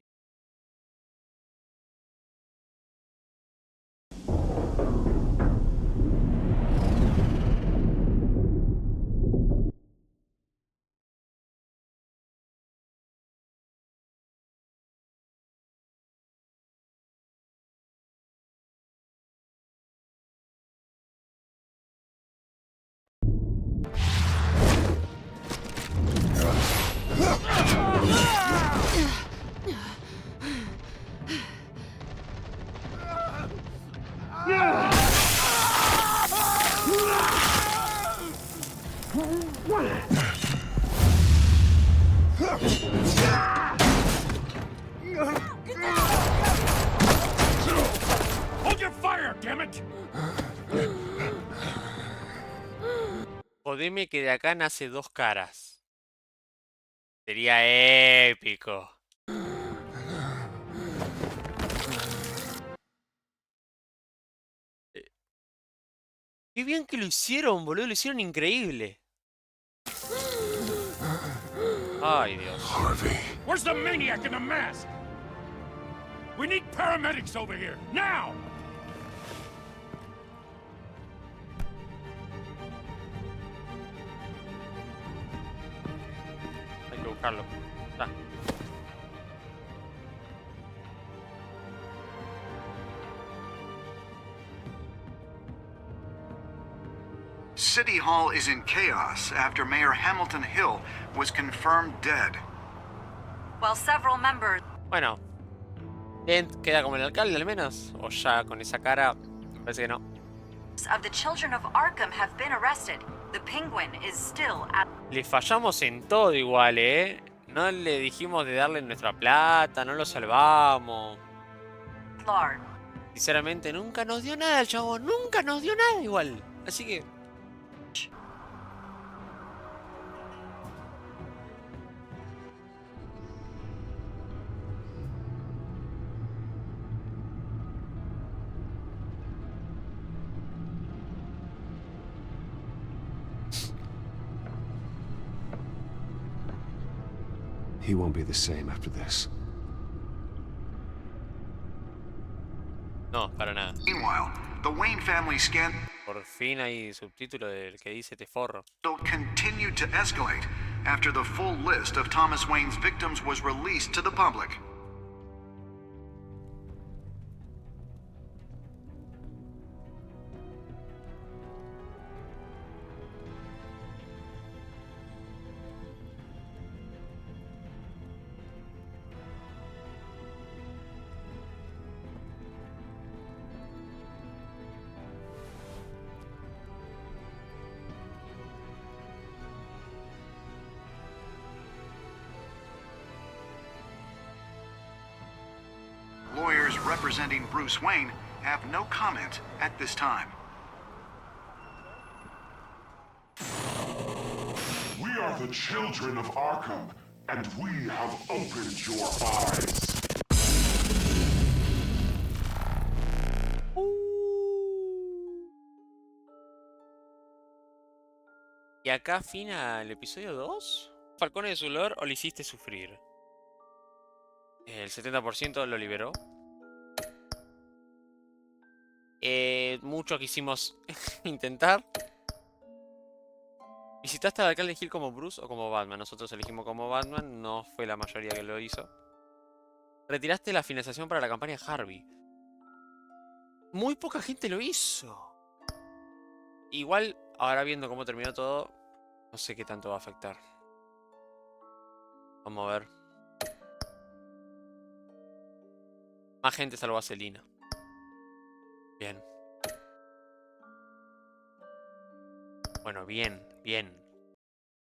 Hold your fire, damn it! Jodeme que de acá nace dos caras. Sería épico. Qué bien que lo hicieron, boludo. Lo hicieron increíble. Ay, Dios. Harvey. Where's the maniac in the mask? We need paramedics over here, now! Hay que buscarlo. Ah. City Hall is in chaos after Mayor Hamilton Hill was confirmed dead. While several members Bueno. Dent queda como el alcalde al menos. O ya con esa cara. Me parece que no. of the children of Arkham have been arrested, the Penguin is still at... Le fallamos en todo igual, ¿eh? No le dijimos de darle nuestra plata, no lo salvamos. large. Sinceramente, nunca nos dio nada el chabón. Nunca nos dio nada igual. Así que... He won't be the same after this. No, para nada. Meanwhile, the Wayne family scandal Por fin hay subtítulo del que dice te forro. continued to escalate after the full list of Thomas Wayne's victims was released to the public. Lawyers representing Bruce Wayne have no comment at this time. We are the children of Arkham, and we have opened your eyes. Y acá fina el episodio 2. Falcone de su lore o le hiciste sufrir. El 70% lo liberó. Mucho quisimos intentar. ¿Visitaste al alcalde Hill como Bruce o como Batman? Nosotros elegimos como Batman, no fue la mayoría que lo hizo. Retiraste la financiación para la campaña Harvey. Muy poca gente lo hizo. Igual, ahora viendo cómo terminó todo, no sé qué tanto va a afectar. Vamos a ver. Más gente salvó a Selina. Bien. Bueno, bien, bien.